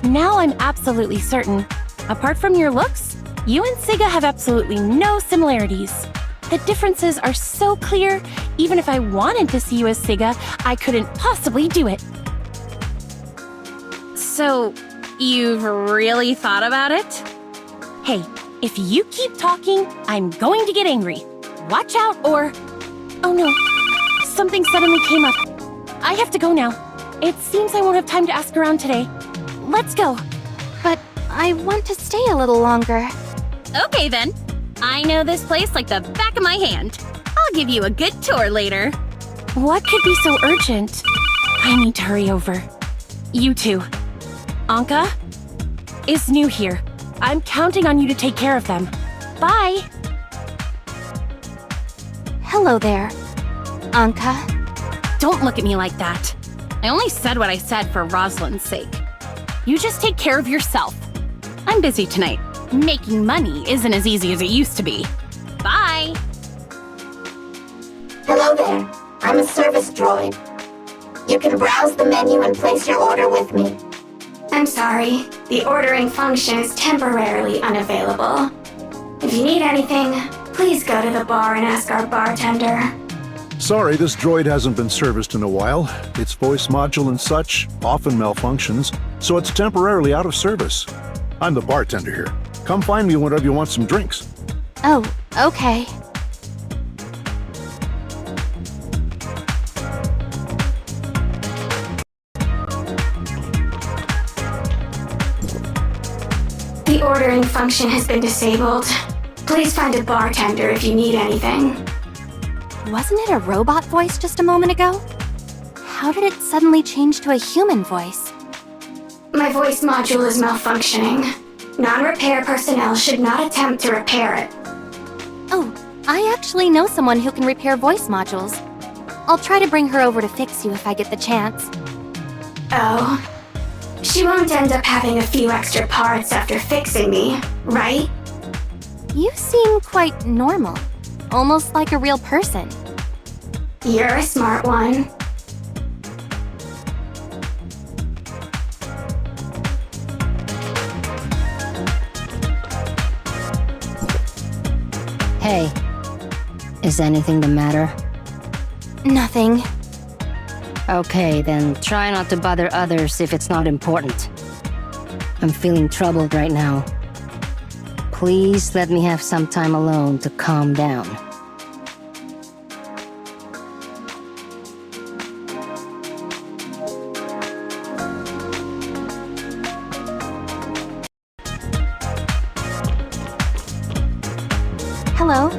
Now I'm absolutely certain. Apart from your looks, you and Siga have absolutely no similarities. The differences are so clear, even if I wanted to see you as Siga, I couldn't possibly do it. So, you've really thought about it? Hey, if you keep talking, I'm going to get angry. Watch out or... Oh no, something suddenly came up. I have to go now. It seems I won't have time to ask around today. Let's go. But I want to stay a little longer. Okay then. I know this place like the back of my hand. I'll give you a good tour later. What could be so urgent? I need to hurry over. You too. Anka is new here. I'm counting on you to take care of them. Bye. Hello there, Anka. Don't look at me like that. I only said what I said for Rosalind's sake. You just take care of yourself. I'm busy tonight. Making money isn't as easy as it used to be. Bye! Hello there. I'm a service droid. You can browse the menu and place your order with me. I'm sorry, the ordering function is temporarily unavailable. If you need anything, please go to the bar and ask our bartender. Sorry, this droid hasn't been serviced in a while. Its voice module and such often malfunctions, so it's temporarily out of service. I'm the bartender here. Come find me whenever you want some drinks. Oh, okay. The ordering function has been disabled. Please find a bartender if you need anything. Wasn't it a robot voice just a moment ago? How did it suddenly change to a human voice? My voice module is malfunctioning. Non-repair personnel should not attempt to repair it. Oh, I actually know someone who can repair voice modules. I'll try to bring her over to fix you if I get the chance. Oh. She won't end up having a few extra parts after fixing me, right? You seem quite normal. Almost like a real person. You're a smart one. Hey, is anything the matter? Nothing. Okay, then try not to bother others if it's not important. I'm feeling troubled right now. Please let me have some time alone to calm down. Hello.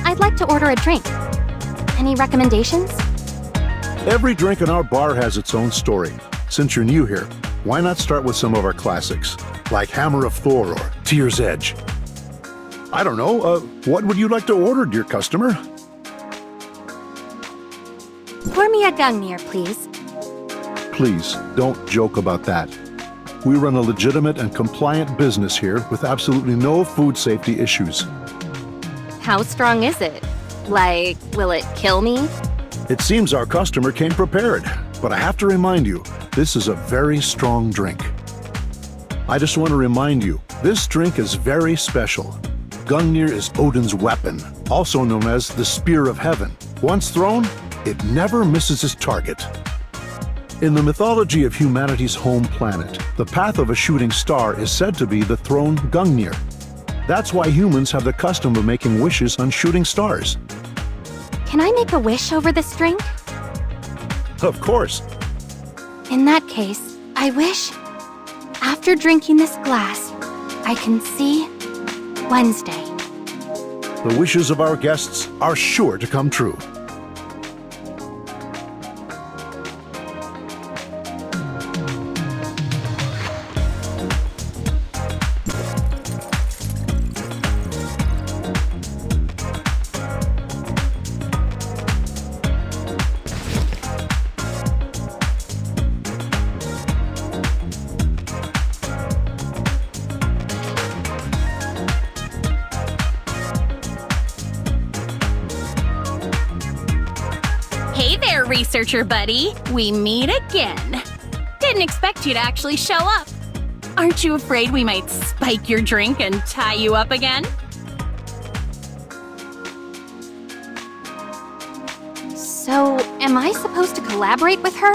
I'd like to order a drink. Any recommendations? Every drink in our bar has its own story. Since you're new here, why not start with some of our classics, like Hammer of Thor or Tear's Edge? I don't know, what would you like to order, dear customer? Pour me a Gungnir, please. Please, don't joke about that. We run a legitimate and compliant business here with absolutely no food safety issues. How strong is it? Like, will it kill me? It seems our customer came prepared, but I have to remind you, this is a very strong drink. I just want to remind you, this drink is very special. Gungnir is Odin's weapon, also known as the Spear of Heaven. Once thrown, it never misses its target. In the mythology of humanity's home planet, the path of a shooting star is said to be the thrown Gungnir. That's why humans have the custom of making wishes on shooting stars. Can I make a wish over this drink? Of course. In that case, I wish, after drinking this glass, I can see Wednesday. The wishes of our guests are sure to come true. Hey there, researcher buddy. We meet again. Didn't expect you to actually show up. Aren't you afraid we might spike your drink and tie you up again? So, am I supposed to collaborate with her?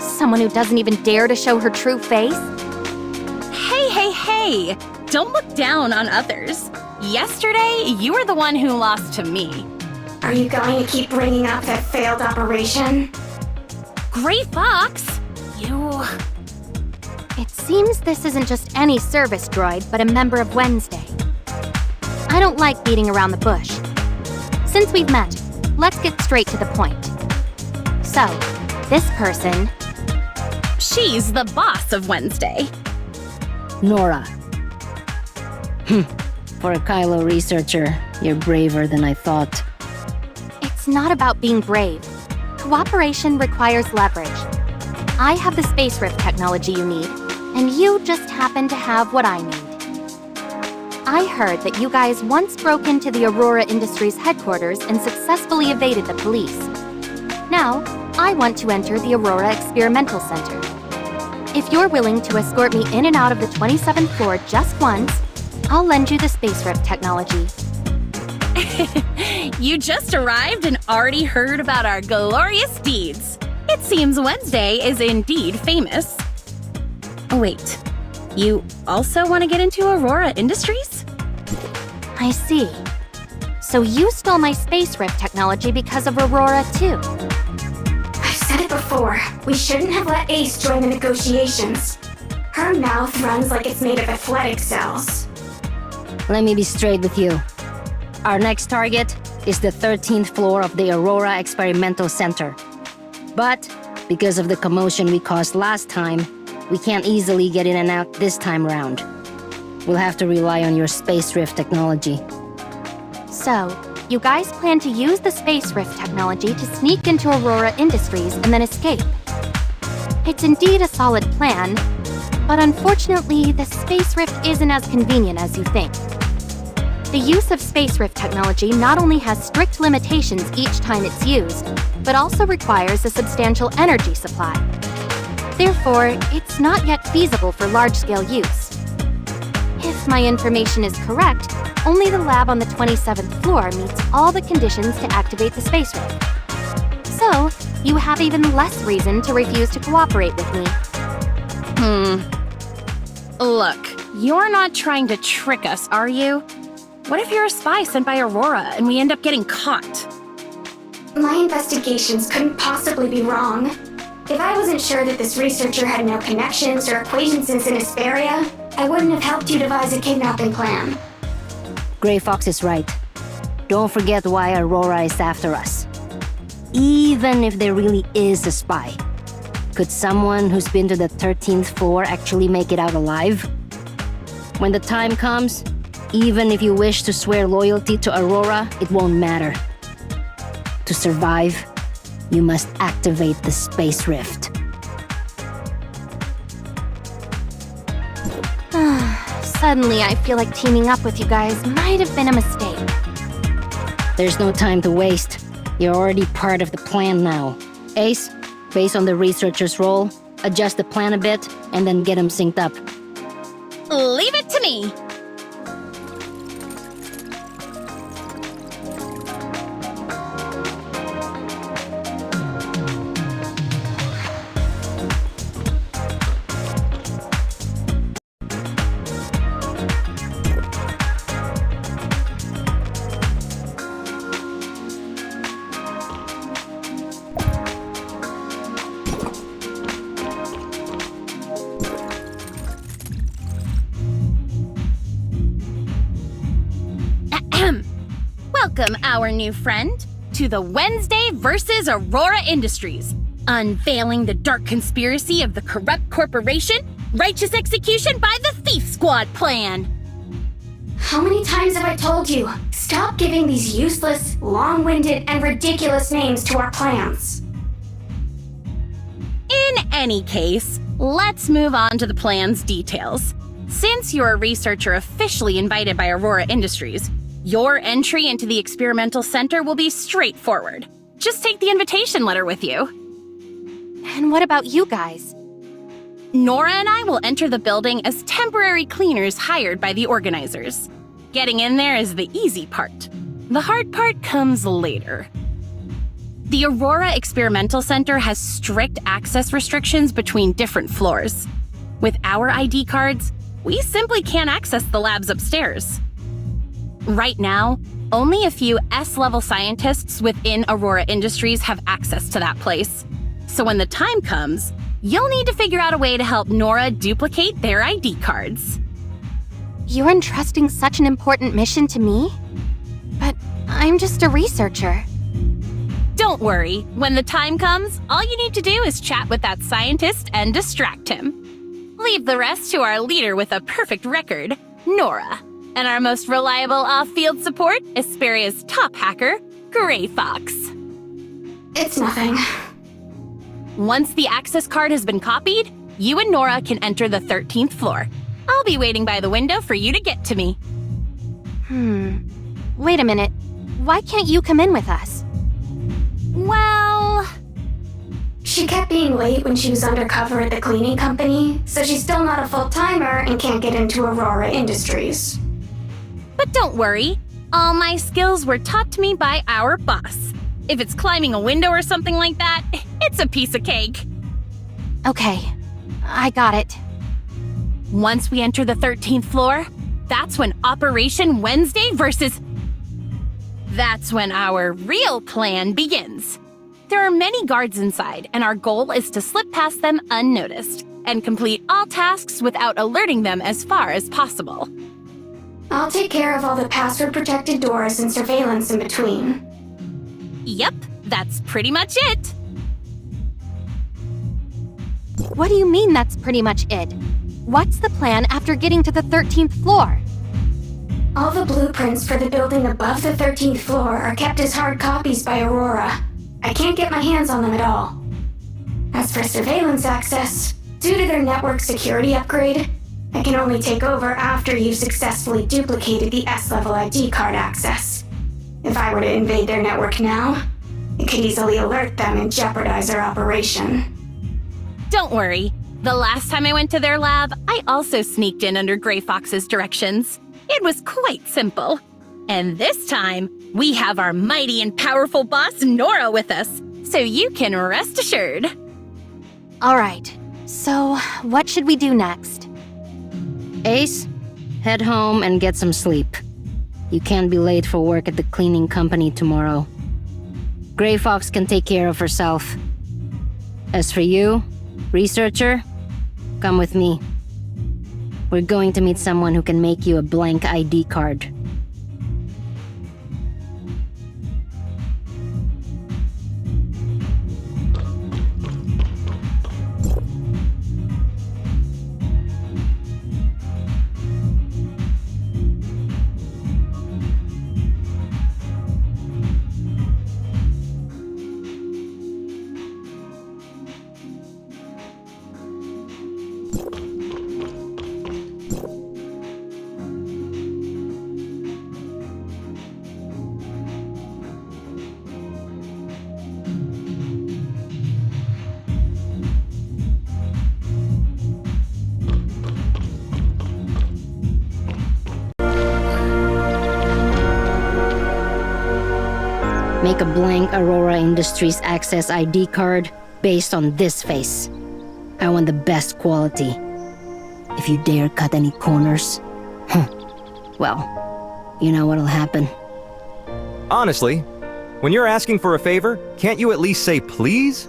Someone who doesn't even dare to show her true face? Hey! Don't look down on others. Yesterday, you were the one who lost to me. Are you going to keep bringing up that failed operation? Gray Fox, you... It seems this isn't just any service droid, but a member of Wednesday. I don't like beating around the bush. Since we've met, let's get straight to the point. So, this person... She's the boss of Wednesday. Nora. For a Kylo researcher, you're braver than I thought. It's not about being brave. Cooperation requires leverage. I have the space rift technology you need, and you just happen to have what I need. I heard that you guys once broke into the Aurora Industries headquarters and successfully evaded the police. Now, I want to enter the Aurora Experimental Center. If you're willing to escort me in and out of the 27th floor just once, I'll lend you the space rift technology. You just arrived and already heard about our glorious deeds. It seems Wednesday is indeed famous. Wait, you also want to get into Aurora Industries? I see. So you stole my space rift technology because of Aurora, too. I've said it before. We shouldn't have let Ace join the negotiations. Her mouth runs like it's made of athletic cells. Let me be straight with you. Our next target is the 13th floor of the Aurora Experimental Center. But, because of the commotion we caused last time, we can't easily get in and out this time around. We'll have to rely on your space rift technology. So, you guys plan to use the space rift technology to sneak into Aurora Industries and then escape. It's indeed a solid plan, but unfortunately, the space rift isn't as convenient as you think. The use of space rift technology not only has strict limitations each time it's used, but also requires a substantial energy supply. Therefore, it's not yet feasible for large-scale use. If my information is correct, only the lab on the 27th floor meets all the conditions to activate the space rift. So, you have even less reason to refuse to cooperate with me. Look, you're not trying to trick us, are you? What if you're a spy sent by Aurora and we end up getting caught? My investigations couldn't possibly be wrong. If I wasn't sure that this researcher had no connections or acquaintances in Historia, I wouldn't have helped you devise a kidnapping plan. Gray Fox is right. Don't forget why Aurora is after us. Even if there really is a spy, could someone who's been to the 13th floor actually make it out alive? When the time comes, even if you wish to swear loyalty to Aurora, it won't matter. To survive, you must activate the space rift. Suddenly, I feel like teaming up with you guys might have been a mistake. There's no time to waste. You're already part of the plan now. Ace, based on the researcher's role, adjust the plan a bit, and then get them synced up. Leave it to me. Welcome, our new friend, to the Wednesday versus Aurora Industries, unveiling the dark conspiracy of the corrupt corporation, righteous execution by the Thief Squad plan. How many times have I told you? Stop giving these useless, long-winded, and ridiculous names to our plans. In any case, let's move on to the plan's details. Since you're a researcher officially invited by Aurora Industries, your entry into the experimental center will be straightforward. Just take the invitation letter with you. And what about you guys? Nora and I will enter the building as temporary cleaners hired by the organizers. Getting in there is the easy part. The hard part comes later. The Aurora Experimental Center has strict access restrictions between different floors. With our ID cards, we simply can't access the labs upstairs. Right now, only a few S-level scientists within Aurora Industries have access to that place. So when the time comes, you'll need to figure out a way to help Nora duplicate their ID cards. You're entrusting such an important mission to me? But I'm just a researcher. Don't worry, when the time comes, all you need to do is chat with that scientist and distract him. Leave the rest to our leader with a perfect record, Nora. And our most reliable off-field support, Esperia's top hacker, Gray Fox. It's nothing. Once the access card has been copied, you and Nora can enter the 13th floor. I'll be waiting by the window for you to get to me. Wait a minute. Why can't you come in with us? Well... She kept being late when she was undercover at the cleaning company, so she's still not a full-timer and can't get into Aurora Industries. But don't worry, all my skills were taught to me by our boss. If it's climbing a window or something like that, it's a piece of cake. Okay, I got it. Once we enter the 13th floor, that's when Operation Wednesday versus... That's when our real plan begins. There are many guards inside, and our goal is to slip past them unnoticed and complete all tasks without alerting them as far as possible. I'll take care of all the password-protected doors and surveillance in between. Yep, that's pretty much it. What do you mean that's pretty much it? What's the plan after getting to the 13th floor? All the blueprints for the building above the 13th floor are kept as hard copies by Aurora. I can't get my hands on them at all. As for surveillance access, due to their network security upgrade, I can only take over after you've successfully duplicated the S-level ID card access. If I were to invade their network now, it could easily alert them and jeopardize our operation. Don't worry. The last time I went to their lab, I also sneaked in under Gray Fox's directions. It was quite simple. And this time, we have our mighty and powerful boss Nora with us, so you can rest assured. All right, so what should we do next? Ace, head home and get some sleep. You can't be late for work at the cleaning company tomorrow. Gray Fox can take care of herself. As for you, researcher, come with me. We're going to meet someone who can make you a blank ID card. Make a blank Aurora Industries Access ID card based on this face. I want the best quality. If you dare cut any corners, well, you know what'll happen. Honestly, when you're asking for a favor, can't you at least say please?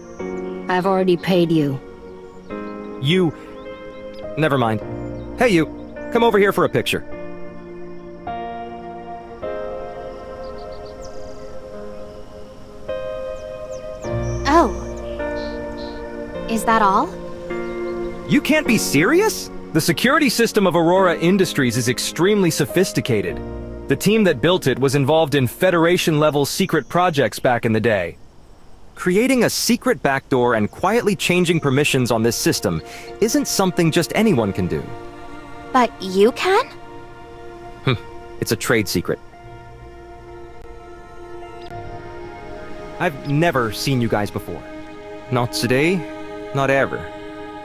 I've already paid you. You... Never mind. Hey you, come over here for a picture. Oh. Is that all? You can't be serious? The security system of Aurora Industries is extremely sophisticated. The team that built it was involved in Federation-level secret projects back in the day. Creating a secret backdoor and quietly changing permissions on this system isn't something just anyone can do. But you can? It's a trade secret. I've never seen you guys before. Not today, not ever,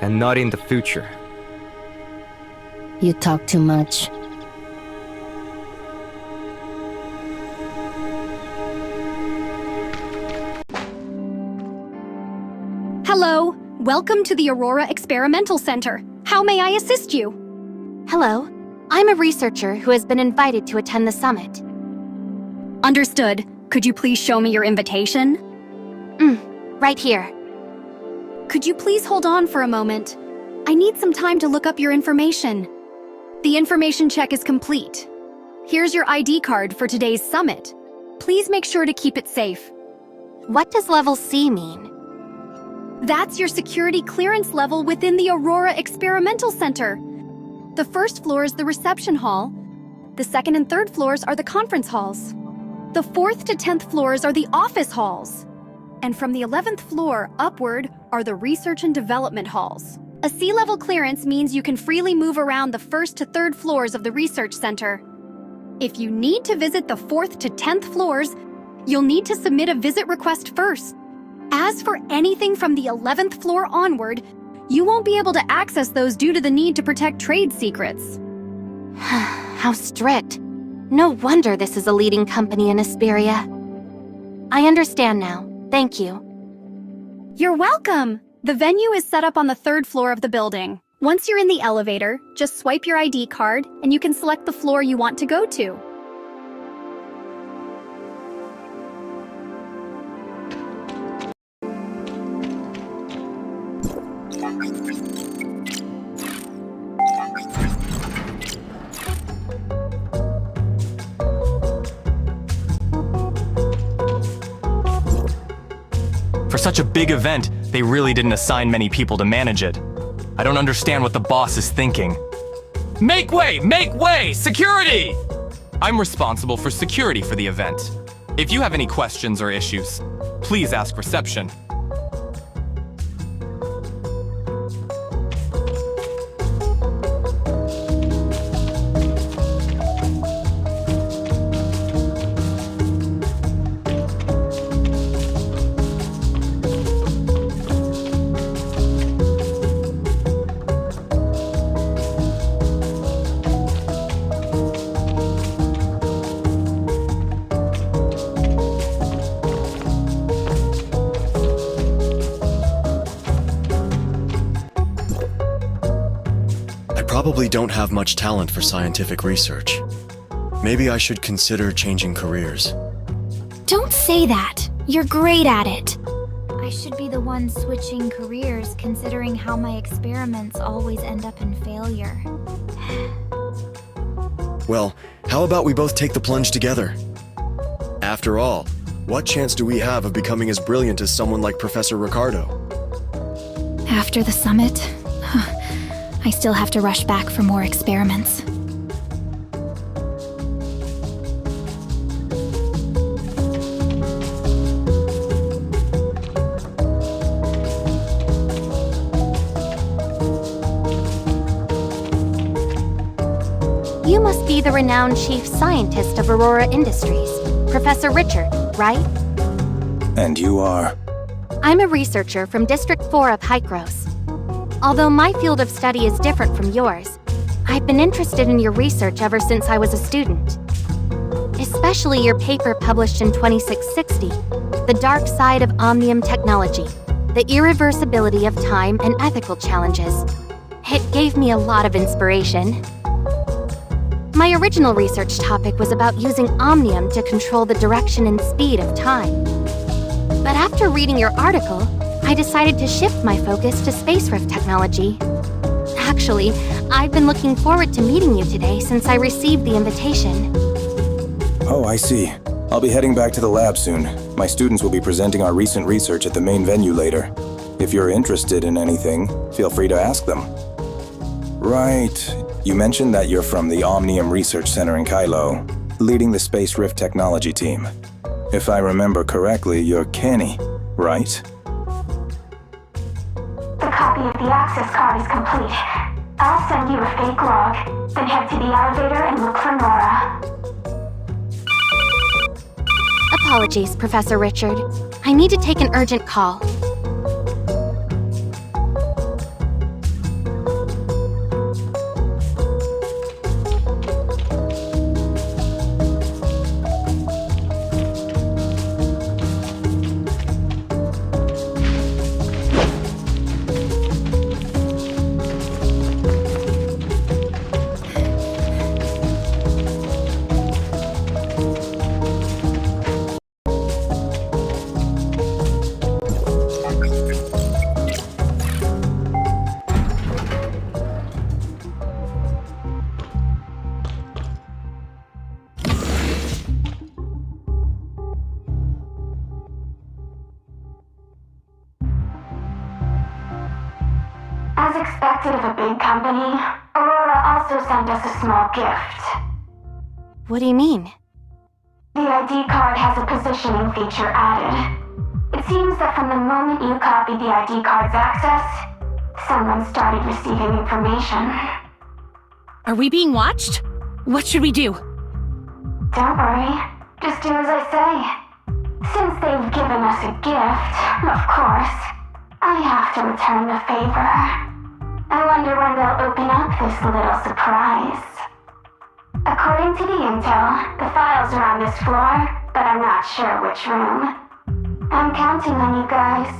and not in the future. You talk too much. Hello, welcome to the Aurora Experimental Center. How may I assist you? Hello, I'm a researcher who has been invited to attend the summit. Understood. Could you please show me your invitation? Right here. Could you please hold on for a moment? I need some time to look up your information. The information check is complete. Here's your ID card for today's summit. Please make sure to keep it safe. What does level C mean? That's your security clearance level within the Aurora Experimental Center. The first floor is the reception hall. The second and third floors are the conference halls. The 4th to 10th floors are the office halls. And from the 11th floor upward are the research and development halls. A C-level clearance means you can freely move around the 1st to 3rd floors of the research center. If you need to visit the 4th to 10th floors, you'll need to submit a visit request first. As for anything from the 11th floor onward, you won't be able to access those due to the need to protect trade secrets. How strict. No wonder this is a leading company in Esperia. I understand now. Thank you. You're welcome! The venue is set up on the 3rd floor of the building. Once you're in the elevator, just swipe your ID card and you can select the floor you want to go to. For such a big event, they really didn't assign many people to manage it. I don't understand what the boss is thinking. Make way! Make way! Security! I'm responsible for security for the event. If you have any questions or issues, please ask reception. Probably don't have much talent for scientific research. Maybe I should consider changing careers. Don't say that. You're great at it. I should be the one switching careers, considering how my experiments always end up in failure. Well, how about we both take the plunge together? After all, what chance do we have of becoming as brilliant as someone like Professor Ricardo? After the summit, I still have to rush back for more experiments. You must be the renowned chief scientist of Aurora Industries, Professor Richard, right? And you are? I'm a researcher from District 4 of Hykros. Although my field of study is different from yours, I've been interested in your research ever since I was a student. Especially especially your paper published in 2660, The Dark Side of Omnium Technology, The Irreversibility of Time and Ethical Challenges. It gave me a lot of inspiration. My original research topic was about using Omnium to control the direction and speed of time. But after reading your article, I decided to shift my focus to space rift technology. Actually, I've been looking forward to meeting you today since I received the invitation. Oh, I see. I'll be heading back to the lab soon. My students will be presenting our recent research at the main venue later. If you're interested in anything, feel free to ask them. Right. You mentioned that you're from the Omnium Research Center in Kylo, leading the Space Rift Technology team. If I remember correctly, you're Kenny, right? The copy of the access card is complete. I'll send you a fake log, then head to the elevator and look for Nora. Apologies, Professor Richard. I need to take an urgent call. As expected of a big company, Aurora also sent us a small gift. What do you mean? The ID card has a positioning feature added. It seems that from the moment you copied the ID card's access, someone started receiving information. Are we being watched? What should we do? Don't worry. Just do as I say. Since they've given us a gift, of course, I have to return the favor. I wonder when they'll open up this little surprise. According to the intel, the files are on this floor, but I'm not sure which room. I'm counting on you guys.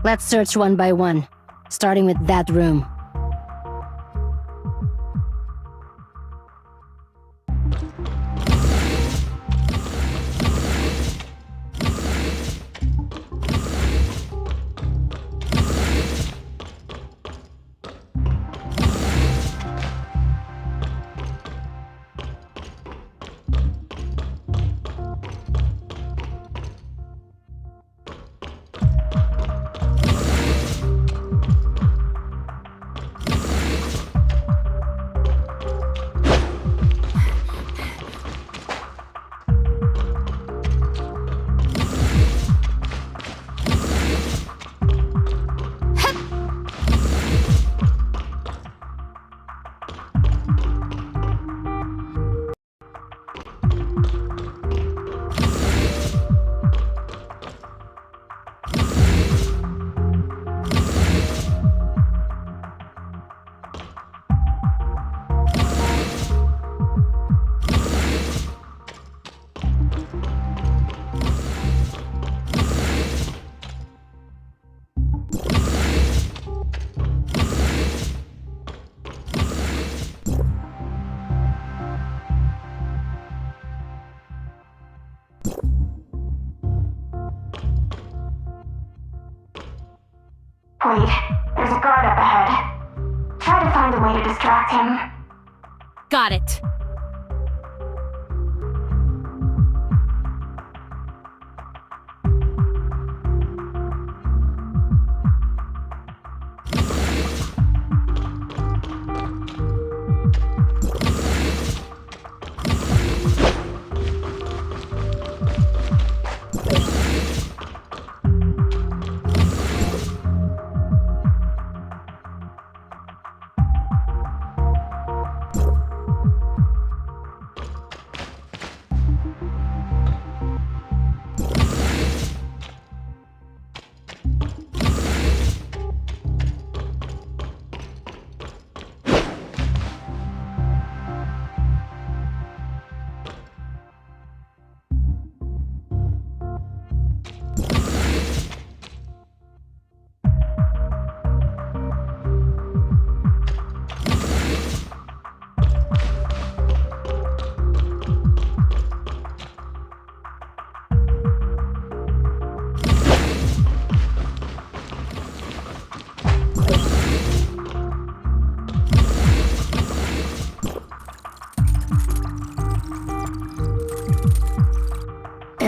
Let's search one by one, starting with that room. Wait, there's a guard up ahead. Try to find a way to distract him. Got it.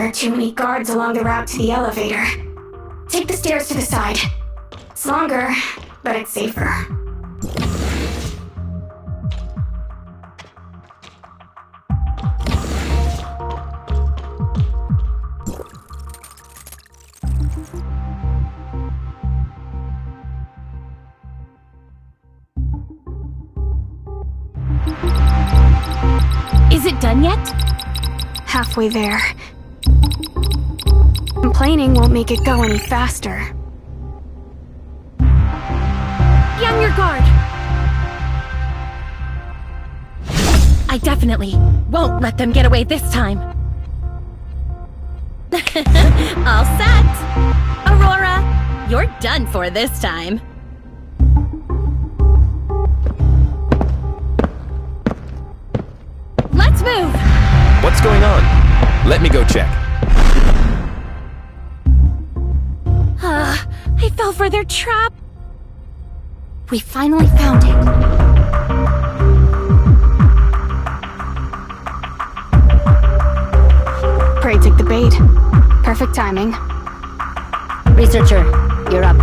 There are too many guards along the route to the elevator. Take the stairs to the side. It's longer, but it's safer. Is it done yet? Halfway there. Complaining won't make it go any faster. Be on your guard! I definitely won't let them get away this time. All set! Aurora, you're done for this time. Let's move! What's going on? Let me go check. I fell for their trap. We finally found it. Pray take the bait. Perfect timing. Researcher, you're up.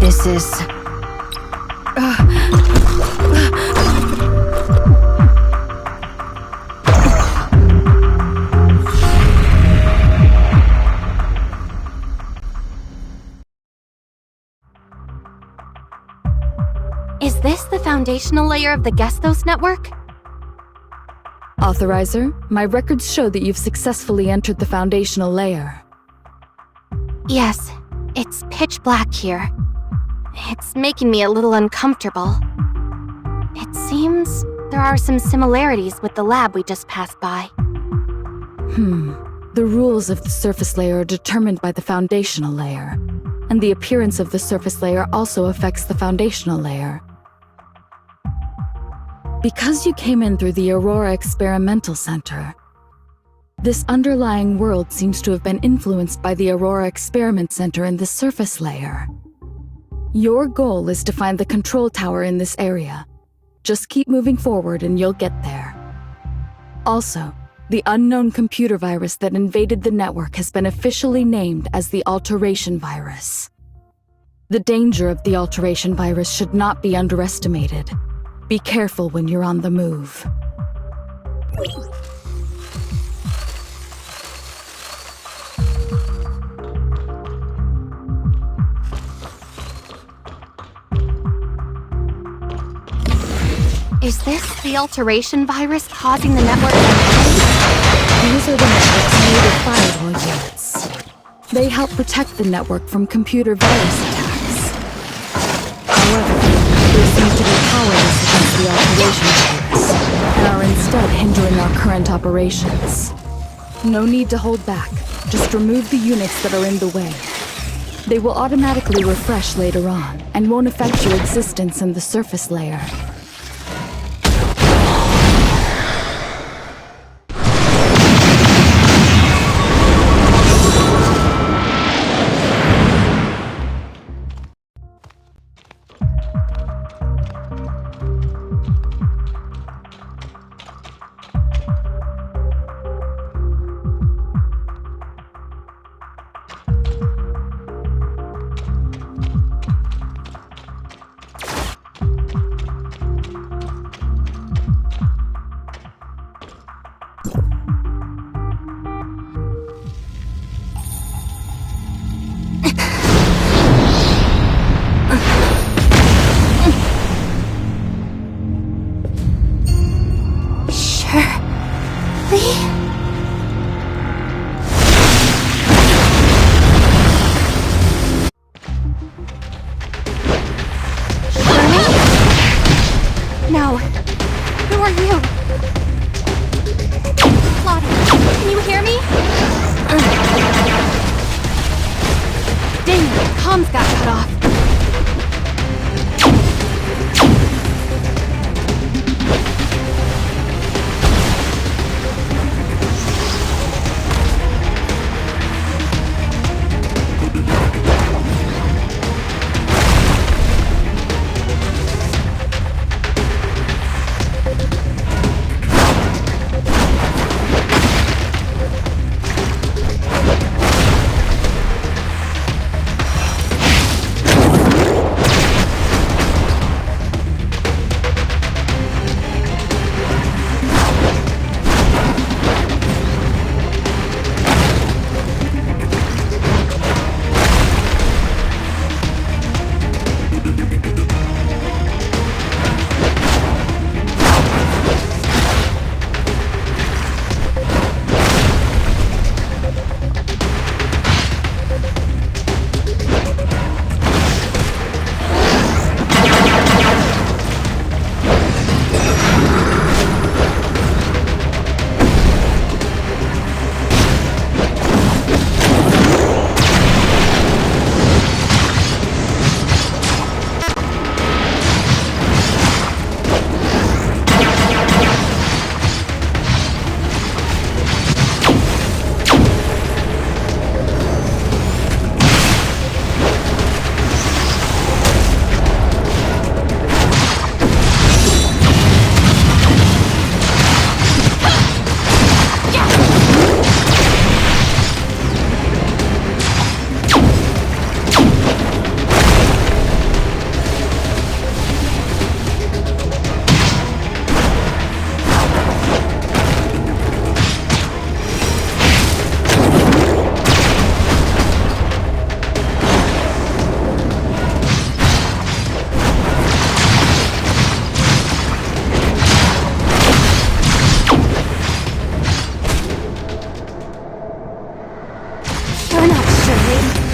This is... Is this the foundational layer of the Gesthos network? Authorizer, my records show that you've successfully entered the foundational layer. Yes, it's pitch black here. It's making me a little uncomfortable. It seems there are some similarities with the lab we just passed by. The rules of the surface layer are determined by the foundational layer, and the appearance of the surface layer also affects the foundational layer. Because you came in through the Aurora Experimental Center, this underlying world seems to have been influenced by the Aurora Experiment Center in the surface layer. Your goal is to find the control tower in this area. Just keep moving forward and you'll get there. Also, the unknown computer virus that invaded the network has been officially named as the Alteration Virus. The danger of the Alteration Virus should not be underestimated. Be careful when you're on the move. Is this the alteration virus causing the network? These are the network's native firewall units. They help protect the network from computer virus attacks. However, they seem to be powerless against the alteration virus, and are instead hindering our current operations. No need to hold back. Just remove the units that are in the way. They will automatically refresh later on, and won't affect your existence in the surface layer.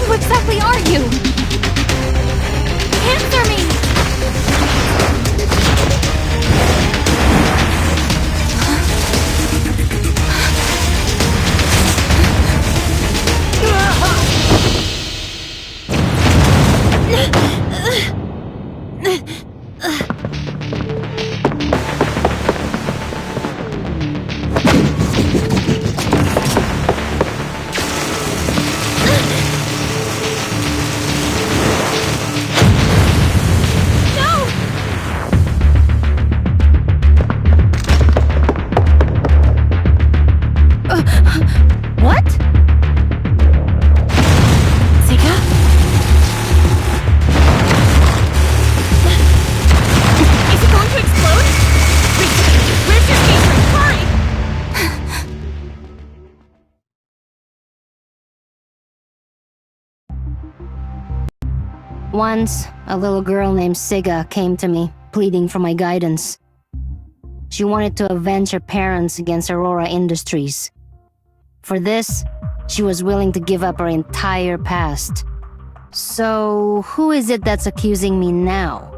Who exactly are you? Answer me! What? Sika? Is it going to explode? Where's your space? Hurry! Once, a little girl named Siga came to me, pleading for my guidance. She wanted to avenge her parents against Aurora Industries. For this, she was willing to give up her entire past. So, who is it that's accusing me now?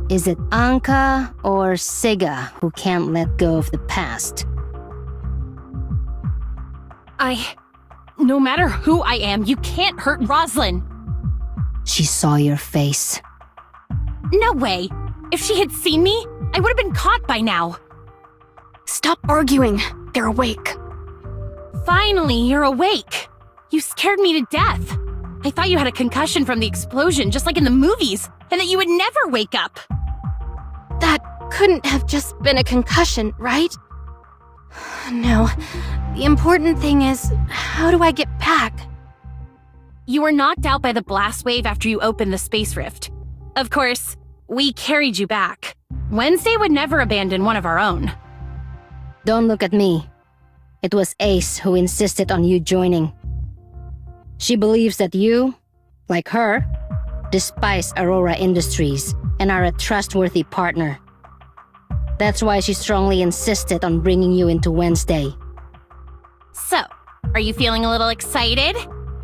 Is it Anka or Siga who can't let go of the past? No matter who I am, you can't hurt Roslyn. She saw your face. No way. If she had seen me, I would have been caught by now. Stop arguing. They're awake. Finally, you're awake. You scared me to death. I thought you had a concussion from the explosion, just like in the movies, and that you would never wake up. That couldn't have just been a concussion, right? No. The important thing is, how do I get back? You were knocked out by the blast wave after you opened the space rift. Of course, we carried you back. Wednesday would never abandon one of our own. Don't look at me. It was Ace who insisted on you joining. She believes that you, like her, despise Aurora Industries and are a trustworthy partner. That's why she strongly insisted on bringing you into Wednesday. So, are you feeling a little excited?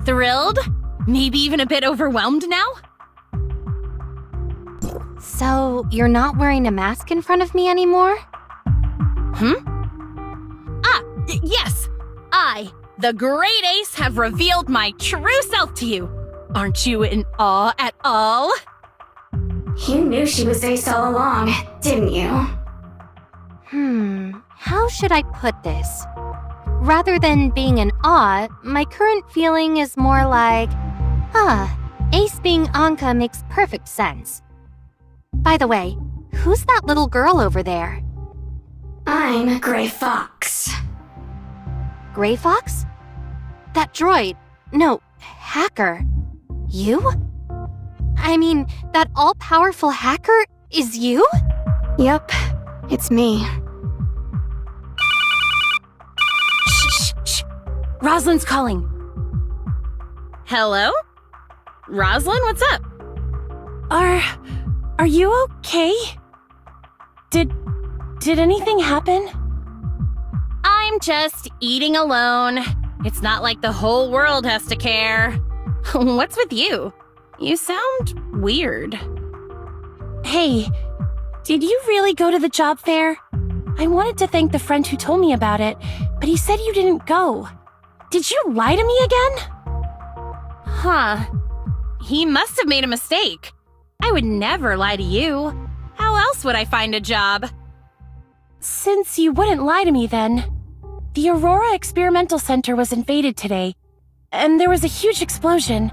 Thrilled? Maybe even a bit overwhelmed now? So, you're not wearing a mask in front of me anymore? Yes! I, the great Ace, have revealed my true self to you. Aren't you in awe at all? You knew she was Ace all along, didn't you? How should I put this? Rather than being in awe, my current feeling is more like, Ace being Anka makes perfect sense. By the way, who's that little girl over there? I'm Gray Fox. Gray Fox? That droid. No, hacker. You? I mean, that all-powerful hacker is you? Yep, it's me. Shh. Roslyn's calling. Hello? Roslyn, what's up? Are you okay? Did anything happen? I'm just eating alone. It's not like the whole world has to care. What's with you? You sound weird. Hey, did you really go to the job fair? I wanted to thank the friend who told me about it, but he said you didn't go. Did you lie to me again? Huh. He must have made a mistake. I would never lie to you. How else would I find a job? Since you wouldn't lie to me then, the Aurora Experimental Center was invaded today, and there was a huge explosion.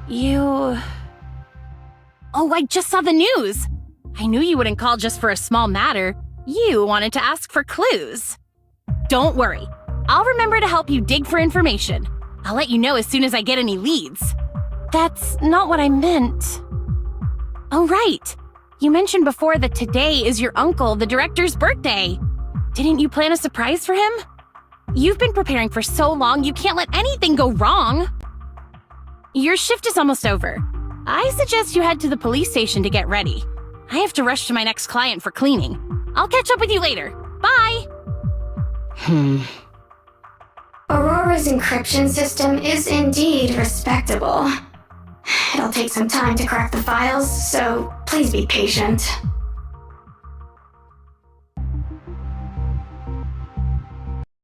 Oh, I just saw the news. I knew you wouldn't call just for a small matter. You wanted to ask for clues. Don't worry. I'll remember to help you dig for information. I'll let you know as soon as I get any leads. That's not what I meant. Oh, right. You mentioned before that today is your uncle, the director's birthday. Didn't you plan a surprise for him? You've been preparing for so long, you can't let anything go wrong. Your shift is almost over. I suggest you head to the police station to get ready. I have to rush to my next client for cleaning. I'll catch up with you later. Bye! Aurora Nova's encryption system is indeed respectable. It'll take some time to crack the files, so please be patient.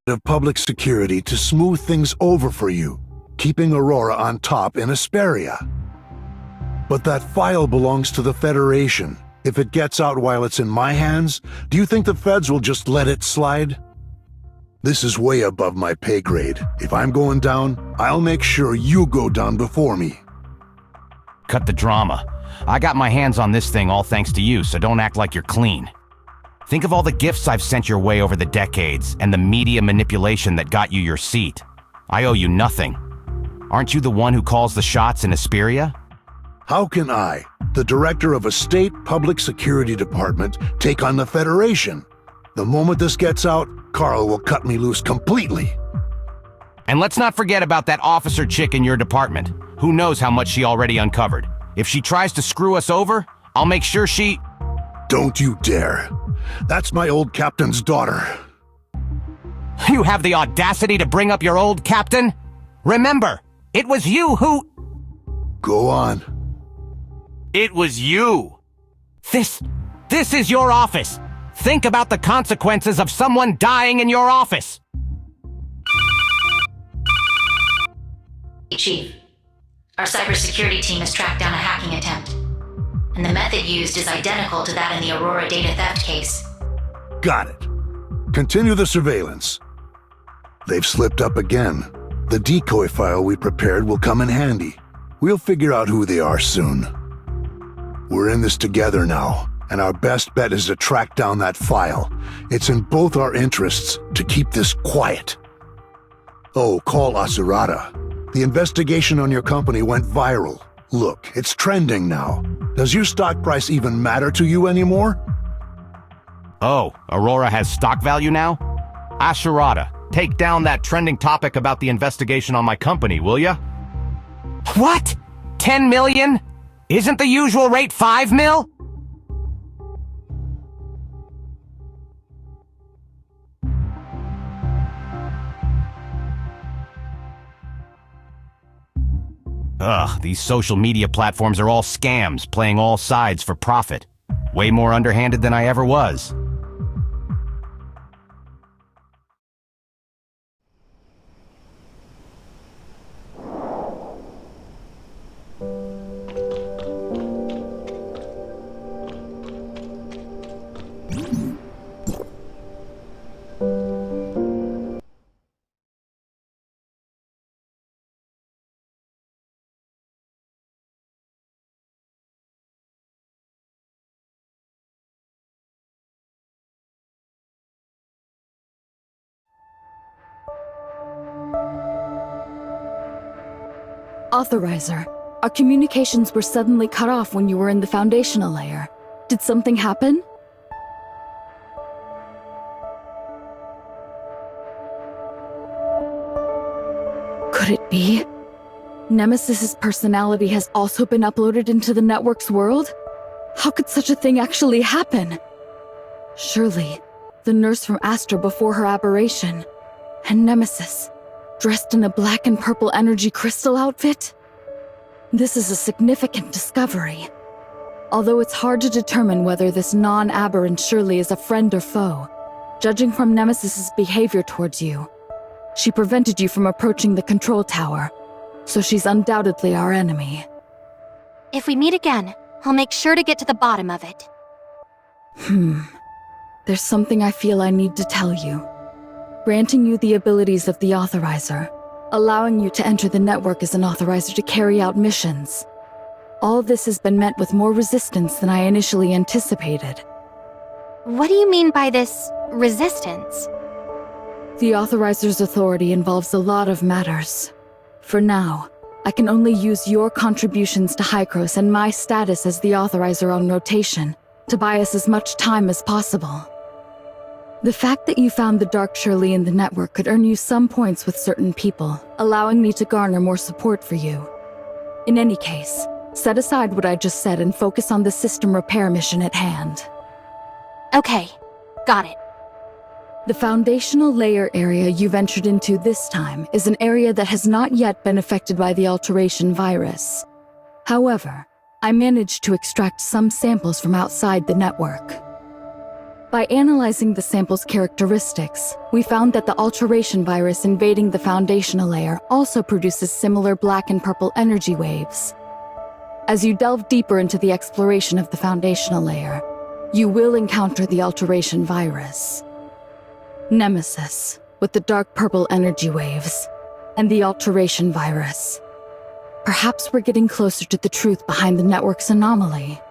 Of public security to smooth things over for you, keeping Aurora on top in Esperia. But that file belongs to the Federation. If it gets out while it's in my hands, do you think the feds will just let it slide? This is way above my pay grade. If I'm going down, I'll make sure you go down before me. Cut the drama. I got my hands on this thing all thanks to you, so don't act like you're clean. Think of all the gifts I've sent your way over the decades, and the media manipulation that got you your seat. I owe you nothing. Aren't you the one who calls the shots in Esperia? How can I, the director of a state public security department, take on the Federation? The moment this gets out, Carl will cut me loose completely. And let's not forget about that officer chick in your department. Who knows how much she already uncovered? If she tries to screw us over, I'll make sure she... Don't you dare. That's my old captain's daughter. You have the audacity to bring up your old captain? Remember, it was you who... Go on. It was you. This is your office. Think about the consequences of someone dying in your office. Chief, our cybersecurity team has tracked down a hacking attempt, and the method used is identical to that in the Aurora data theft case. Got it. Continue the surveillance. They've slipped up again. The decoy file we prepared will come in handy. We'll figure out who they are soon. We're in this together now, and our best bet is to track down that file. It's in both our interests to keep this quiet. Oh, call Asurata. The investigation on your company went viral. Look, it's trending now. Does your stock price even matter to you anymore? Oh, Aurora has stock value now? Asurata, take down that trending topic about the investigation on my company, will ya? What? 10 million? Isn't the usual rate 5 mil? Ugh, these social media platforms are all scams, playing all sides for profit. Way more underhanded than I ever was. Authorizer, our communications were suddenly cut off when you were in the foundational layer. Did something happen? Could it be? Nemesis's personality has also been uploaded into the network's world? How could such a thing actually happen? Surely, the nurse from Astra before her aberration, and Nemesis, dressed in a black and purple energy crystal outfit? This is a significant discovery. Although it's hard to determine whether this non-aberrant Shirley is a friend or foe, judging from Nemesis's behavior towards you, she prevented you from approaching the control tower, so she's undoubtedly our enemy. If we meet again, I'll make sure to get to the bottom of it. There's something I feel I need to tell you. Granting you the abilities of the Authorizer, allowing you to enter the network as an Authorizer to carry out missions. All this has been met with more resistance than I initially anticipated. What do you mean by this resistance? The Authorizer's authority involves a lot of matters. For now, I can only use your contributions to Hykros and my status as the Authorizer on rotation to buy us as much time as possible. The fact that you found the Dark Shirley in the network could earn you some points with certain people, allowing me to garner more support for you. In any case, set aside what I just said and focus on the system repair mission at hand. Okay, got it. The foundational layer area you ventured into this time is an area that has not yet been affected by the alteration virus. However, I managed to extract some samples from outside the network. By analyzing the sample's characteristics, we found that the alteration virus invading the foundational layer also produces similar black and purple energy waves. As you delve deeper into the exploration of the foundational layer, you will encounter the alteration virus. Nemesis, with the dark purple energy waves, and the alteration virus. Perhaps we're getting closer to the truth behind the network's anomaly.